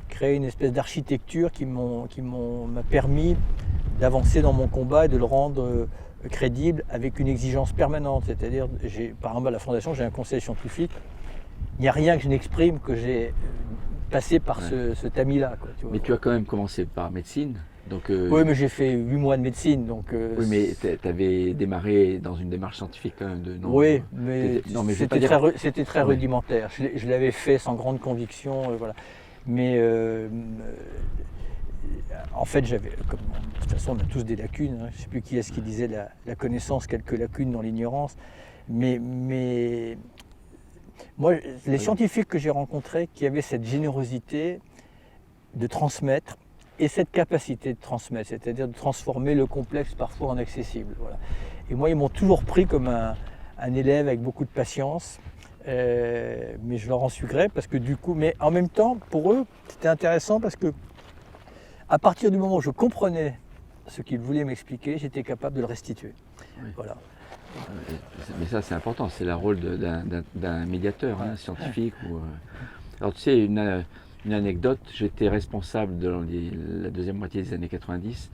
créé une espèce d'architecture qui m'a permis d'avancer dans mon combat et de le rendre crédible avec une exigence permanente. C'est-à-dire, par exemple à la Fondation, j'ai un conseil scientifique, il n'y a rien que je n'exprime que j'ai passé par ce tamis-là. Mais tu as quand même commencé par médecine. Donc, oui, mais j'ai fait 8 mois de médecine. Donc, oui, mais tu avais démarré dans une démarche scientifique quand même. Oui, mais c'était très rudimentaire. Je l'avais fait sans grande conviction. Voilà. Mais en fait, de toute façon, on a tous des lacunes. Hein. Je ne sais plus qui est-ce qui disait la connaissance, quelques lacunes dans l'ignorance. Mais Moi, les scientifiques que j'ai rencontrés qui avaient cette générosité de transmettre et cette capacité de transmettre, c'est-à-dire de transformer le complexe parfois en accessible. Voilà. Et moi, ils m'ont toujours pris comme un élève avec beaucoup de patience, mais je leur en suis gré parce que du coup, mais en même temps, pour eux, c'était intéressant parce que à partir du moment où je comprenais ce qu'ils voulaient m'expliquer, j'étais capable de le restituer. Oui. Voilà. Mais ça, c'est important, c'est le rôle d'un médiateur scientifique. Alors, tu sais, une anecdote, j'étais responsable dans la deuxième moitié des années 90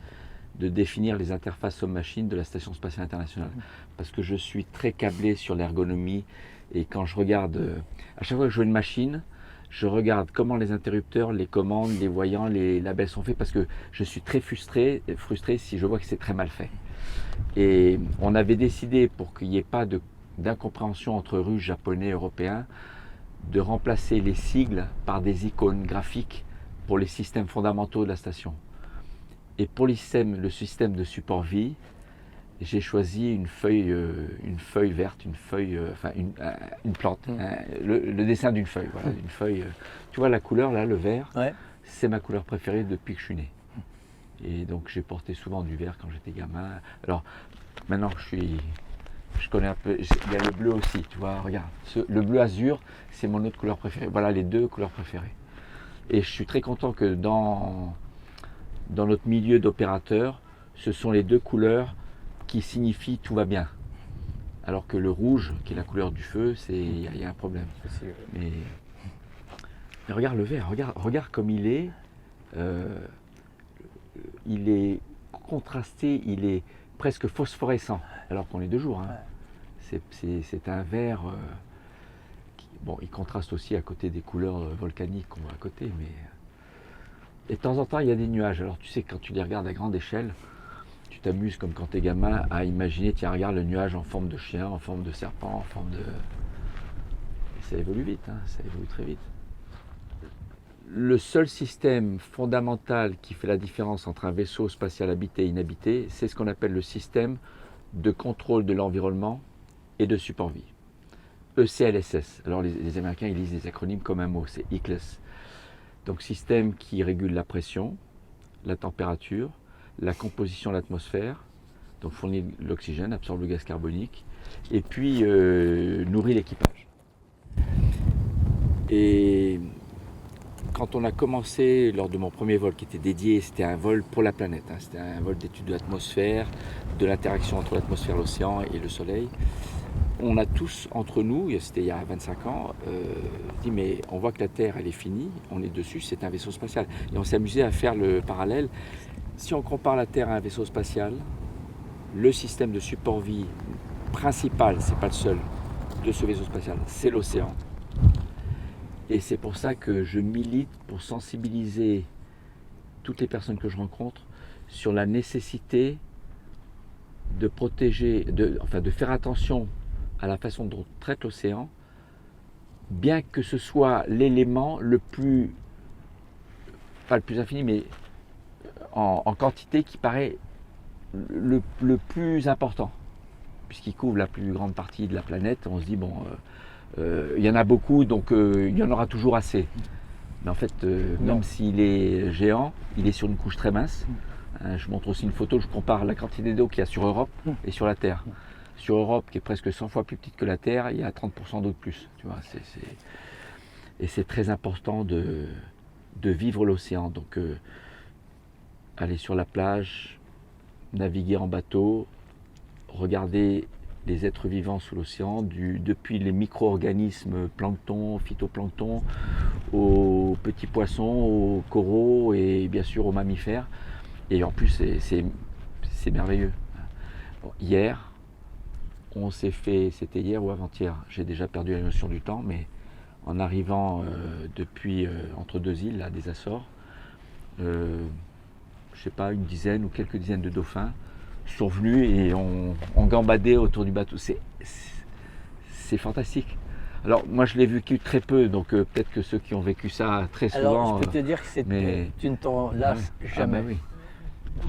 de définir les interfaces homme-machine de la Station spatiale internationale. Parce que je suis très câblé sur l'ergonomie et quand je regarde, à chaque fois que je vois une machine, je regarde comment les interrupteurs, les commandes, les voyants, les labels sont faits parce que je suis très frustré si je vois que c'est très mal fait. Et on avait décidé, pour qu'il n'y ait pas d'incompréhension entre Russes, Japonais, Européens, de remplacer les sigles par des icônes graphiques pour les systèmes fondamentaux de la station. Et pour le système de support vie, j'ai choisi une feuille verte, une plante, le dessin d'une feuille. Voilà, une feuille. Tu vois la couleur là, le vert, Ouais. c'est ma couleur préférée depuis que je suis né. Et donc j'ai porté souvent du vert quand j'étais gamin. Alors maintenant que je connais un peu, il y a le bleu aussi, tu vois, regarde. Le bleu azur, c'est mon autre couleur préférée. Voilà les deux couleurs préférées. Et je suis très content que dans notre milieu d'opérateurs, ce sont les deux couleurs qui signifient tout va bien. Alors que le rouge, qui est la couleur du feu, il y a un problème. Mais regarde le vert, regarde comme il est. Il est contrasté, il est presque phosphorescent, alors qu'on est de jour. Hein. C'est un vert il contraste aussi à côté des couleurs volcaniques qu'on voit à côté, mais et de temps en temps il y a des nuages. Alors tu sais, quand tu les regardes à grande échelle, tu t'amuses comme quand t'es gamin à imaginer, tiens regarde le nuage en forme de chien, en forme de serpent, en forme de... Et ça évolue vite, hein, ça évolue très vite. Le seul système fondamental qui fait la différence entre un vaisseau spatial habité et inhabité, c'est ce qu'on appelle le système de contrôle de l'environnement et de support vie. ECLSS. Alors les Américains ils lisent les acronymes comme un mot, c'est ECLSS. Donc système qui régule la pression, la température, la composition de l'atmosphère, donc fournit l'oxygène, absorbe le gaz carbonique, et puis nourrit l'équipage. Et quand on a commencé, lors de mon premier vol qui était dédié, c'était un vol pour la planète, hein, c'était un vol d'étude de l'atmosphère, de l'interaction entre l'atmosphère, l'océan et le soleil. On a tous entre nous, c'était il y a 25 ans, dit mais on voit que la Terre elle est finie, on est dessus, c'est un vaisseau spatial. Et on s'est amusé à faire le parallèle. Si on compare la Terre à un vaisseau spatial, le système de support vie principal, c'est pas le seul, de ce vaisseau spatial, c'est l'océan. Et c'est pour ça que je milite pour sensibiliser toutes les personnes que je rencontre sur la nécessité de protéger, de faire attention à la façon dont on traite l'océan, bien que ce soit l'élément le plus, pas le plus infini, mais en quantité qui paraît le plus important, puisqu'il couvre la plus grande partie de la planète. On se dit, bon, il y en a beaucoup, donc il y en aura toujours assez. Mais en fait, même s'il est géant, il est sur une couche très mince. Je montre aussi une photo, je compare la quantité d'eau qu'il y a sur Europe et sur la Terre. Sur Europe, qui est presque 100 fois plus petite que la Terre, il y a 30% d'eau de plus. Tu vois, et c'est très important de vivre l'océan. Donc, aller sur la plage, naviguer en bateau, regarder les êtres vivants sous l'océan, depuis les micro-organismes plancton, phytoplancton, aux petits poissons, aux coraux et bien sûr aux mammifères. Et en plus, c'est merveilleux. Bon, hier, on s'est fait, c'était hier ou avant-hier, j'ai déjà perdu la notion du temps, mais en arrivant depuis entre deux îles, là, des Açores, je sais pas, une dizaine ou quelques dizaines de dauphins sont venus et ont gambadé autour du bateau. C'est fantastique. Alors moi je l'ai vécu très peu, donc peut-être que ceux qui ont vécu ça très souvent... Alors je peux te dire que tu ne t'en lasses jamais. Ah bah oui.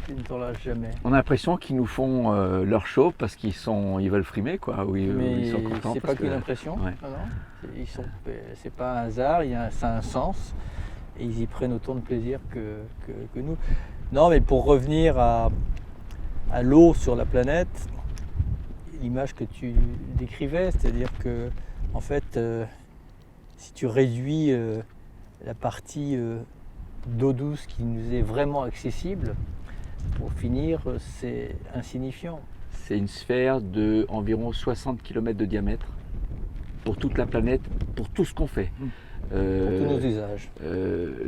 Ils ne t'en lâchent jamais. On a l'impression qu'ils nous font leur show parce ils veulent frimer, quoi. Ou Mais ils sont contents. c'est parce pas qu'une que- impression. ouais. Ah non. C'est pas un hasard, ça a un sens. Et ils y prennent autant de plaisir que nous. Non, mais pour revenir à l'eau sur la planète, l'image que tu décrivais, c'est-à-dire que, en fait, si tu réduis la partie d'eau douce qui nous est vraiment accessible, pour finir, c'est insignifiant. C'est une sphère de environ 60 km de diamètre pour toute la planète, pour tout ce qu'on fait. Pour tous nos usages.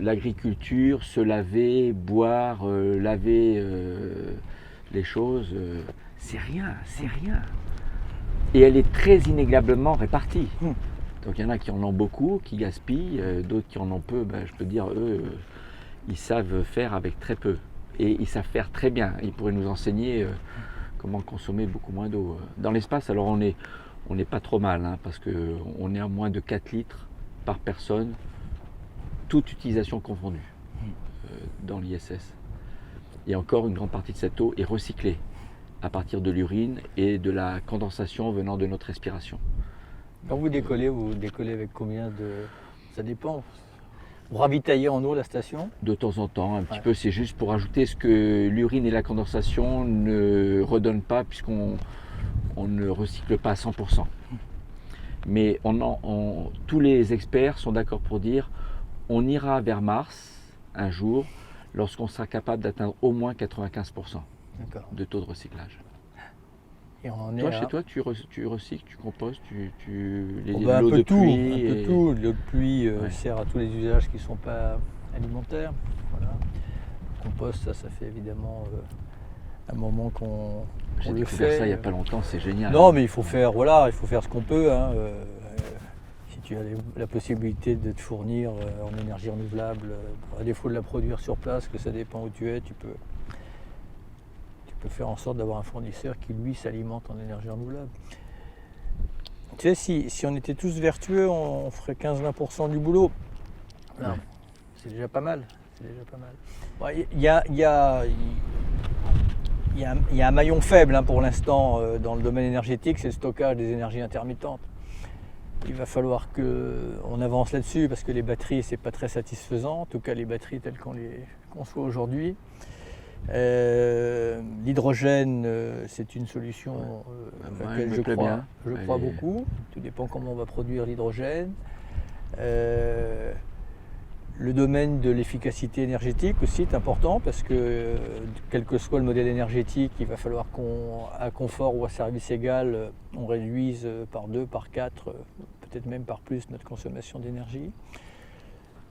L'agriculture, se laver, boire, laver les choses, c'est rien, c'est rien. Et elle est très inégablement répartie. Donc il y en a qui en ont beaucoup, qui gaspillent, d'autres qui en ont peu, je peux dire, eux, ils savent faire avec très peu. Et ils savent faire très bien. Ils pourraient nous enseigner comment consommer beaucoup moins d'eau. Dans l'espace, alors on n'est pas trop mal, hein, parce qu'on est à moins de 4 litres par personne, toute utilisation confondue, dans l'ISS. Et encore, une grande partie de cette eau est recyclée à partir de l'urine et de la condensation venant de notre respiration. Quand vous décollez avec combien de... Ça dépend. Vous ravitaillez en eau la station? De temps en temps, un petit Ouais. peu, c'est juste pour ajouter ce que l'urine et la condensation ne redonnent pas, puisqu'on ne recycle pas à 100%. Mais tous les experts sont d'accord pour dire on ira vers Mars un jour lorsqu'on sera capable d'atteindre au moins 95% D'accord. de taux de recyclage. Et on en est Toi, à- chez toi, tu recycles, tu compostes, Oh ben, un l'eau peu de tout, pluie un peu et- tout. L'eau de pluie Ouais. sert à tous les usages qui ne sont pas alimentaires. Voilà. Le compost, ça fait évidemment un moment qu'on J'ai le découvert fait. ça il n'y a pas longtemps, c'est génial. Non, mais il faut faire, voilà, il faut faire ce qu'on peut. Hein. Si tu as la possibilité de te fournir en énergie renouvelable, à défaut de la produire sur place, que ça dépend où tu es, tu peux faire en sorte d'avoir un fournisseur qui, lui, s'alimente en énergie renouvelable. Tu sais, si on était tous vertueux, on ferait 15-20% du boulot. Non, Ouais. c'est déjà pas mal. C'est déjà pas mal. Bon, il y a un maillon faible hein, pour l'instant dans le domaine énergétique, c'est le stockage des énergies intermittentes. Il va falloir qu'on avance là-dessus parce que les batteries, c'est pas très satisfaisant, en tout cas les batteries telles qu'on les conçoit aujourd'hui. L'hydrogène, c'est une solution à Ouais, laquelle elle me je plaît crois, bien. je Elle crois est- beaucoup. Tout dépend comment on va produire l'hydrogène. Le domaine de l'efficacité énergétique aussi est important parce que quel que soit le modèle énergétique, il va falloir qu'à confort ou à service égal, on réduise par 2, par 4, peut-être même par plus notre consommation d'énergie.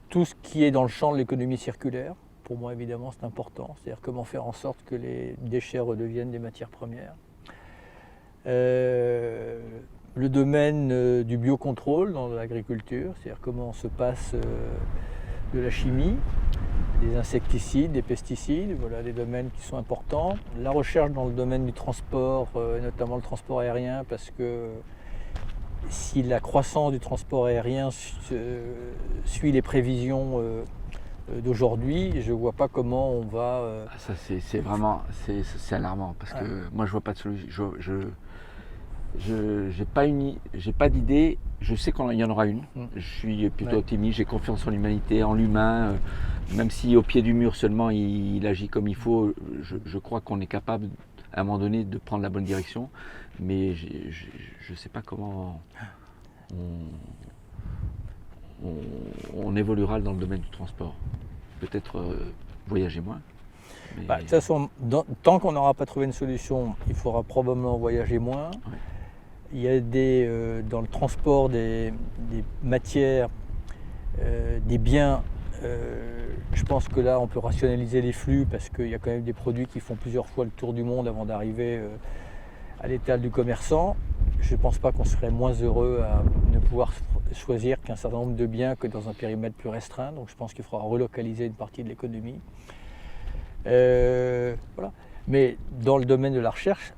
Tout ce qui est dans le champ de l'économie circulaire, pour moi évidemment c'est important, c'est-à-dire comment faire en sorte que les déchets redeviennent des matières premières. Le domaine du biocontrôle dans l'agriculture, c'est-à-dire comment on se passe de la chimie, des insecticides, des pesticides, voilà des domaines qui sont importants. La recherche dans le domaine du transport, notamment le transport aérien, parce que si la croissance du transport aérien suit les prévisions d'aujourd'hui, je ne vois pas comment on va... Ah, ça c'est vraiment c'est alarmant parce que moi je vois pas de solution. J'ai pas d'idée. Je sais qu'il y en aura une. Je suis plutôt Ouais. optimiste. J'ai confiance en l'humanité, en l'humain. Même si au pied du mur seulement il agit comme il faut, je crois qu'on est capable à un moment donné de prendre la bonne direction. Mais je sais pas comment on évoluera dans le domaine du transport. Peut-être voyager moins. Mais- Bah, de toute façon, tant qu'on n'aura pas trouvé une solution, il faudra probablement voyager moins. Ouais. Il y a dans le transport des matières, des biens, je pense que là on peut rationaliser les flux parce qu'il y a quand même des produits qui font plusieurs fois le tour du monde avant d'arriver à l'étal du commerçant. Je ne pense pas qu'on serait moins heureux à ne pouvoir choisir qu'un certain nombre de biens que dans un périmètre plus restreint. Donc je pense qu'il faudra relocaliser une partie de l'économie. Voilà. Mais dans le domaine de la recherche,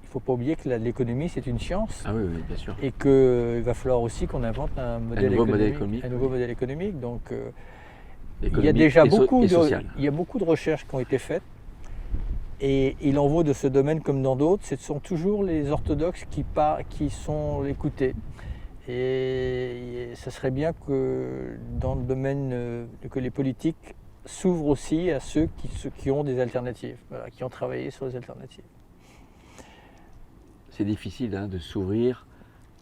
il ne faut pas oublier que l'économie c'est une science Ah oui, oui, bien sûr. et qu'il va falloir aussi qu'on invente un nouveau modèle économique, un nouveau oui. modèle économique. Donc il y a Économique déjà et beaucoup social. il y a beaucoup de recherches qui ont été faites Et il en vaut de ce domaine comme dans d'autres, ce sont toujours les orthodoxes qui sont écoutés. Et ce serait bien que dans le domaine, que les politiques s'ouvrent aussi à ceux qui ont des alternatives, voilà, qui ont travaillé sur les alternatives. C'est difficile de s'ouvrir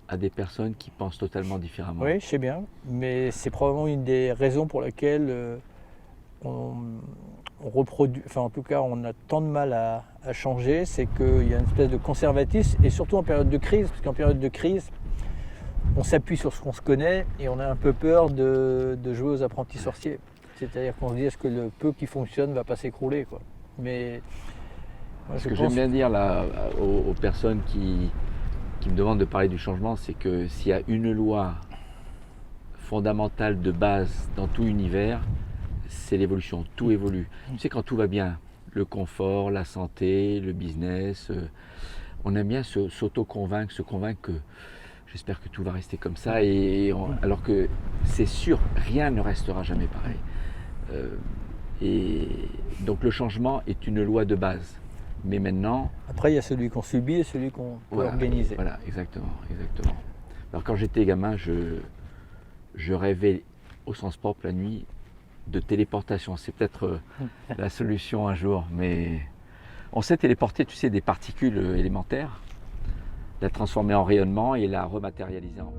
à des personnes qui pensent totalement différemment. Oui, je sais bien, mais c'est probablement une des raisons pour lesquelles on reproduit, enfin en tout cas on a tant de mal à changer, c'est qu'il y a une espèce de conservatisme, et surtout en période de crise, parce qu'en période de crise, on s'appuie sur ce qu'on se connaît et on a un peu peur de jouer aux apprentis sorciers. C'est-à-dire qu'on se dit, est-ce que le peu qui fonctionne ne va pas s'écrouler, quoi. Mais moi, Ce que j'aime bien dire là, aux personnes qui me demandent de parler du changement, c'est que s'il y a une loi fondamentale de base dans tout univers, c'est l'évolution. Tout évolue. Tu sais, quand tout va bien, le confort, la santé, le business, on aime bien s'auto-convaincre, se convaincre que j'espère que tout va rester comme ça, alors que c'est sûr, rien ne restera jamais pareil. Et donc le changement est une loi de base. Mais maintenant... Après, il y a celui qu'on subit et celui qu'on peut organiser. Voilà, exactement. Alors quand j'étais gamin, je rêvais au sens propre la nuit de téléportation. C'est peut-être la solution un jour, mais on sait téléporter, tu sais, des particules élémentaires, la transformer en rayonnement et la rematérialiser en...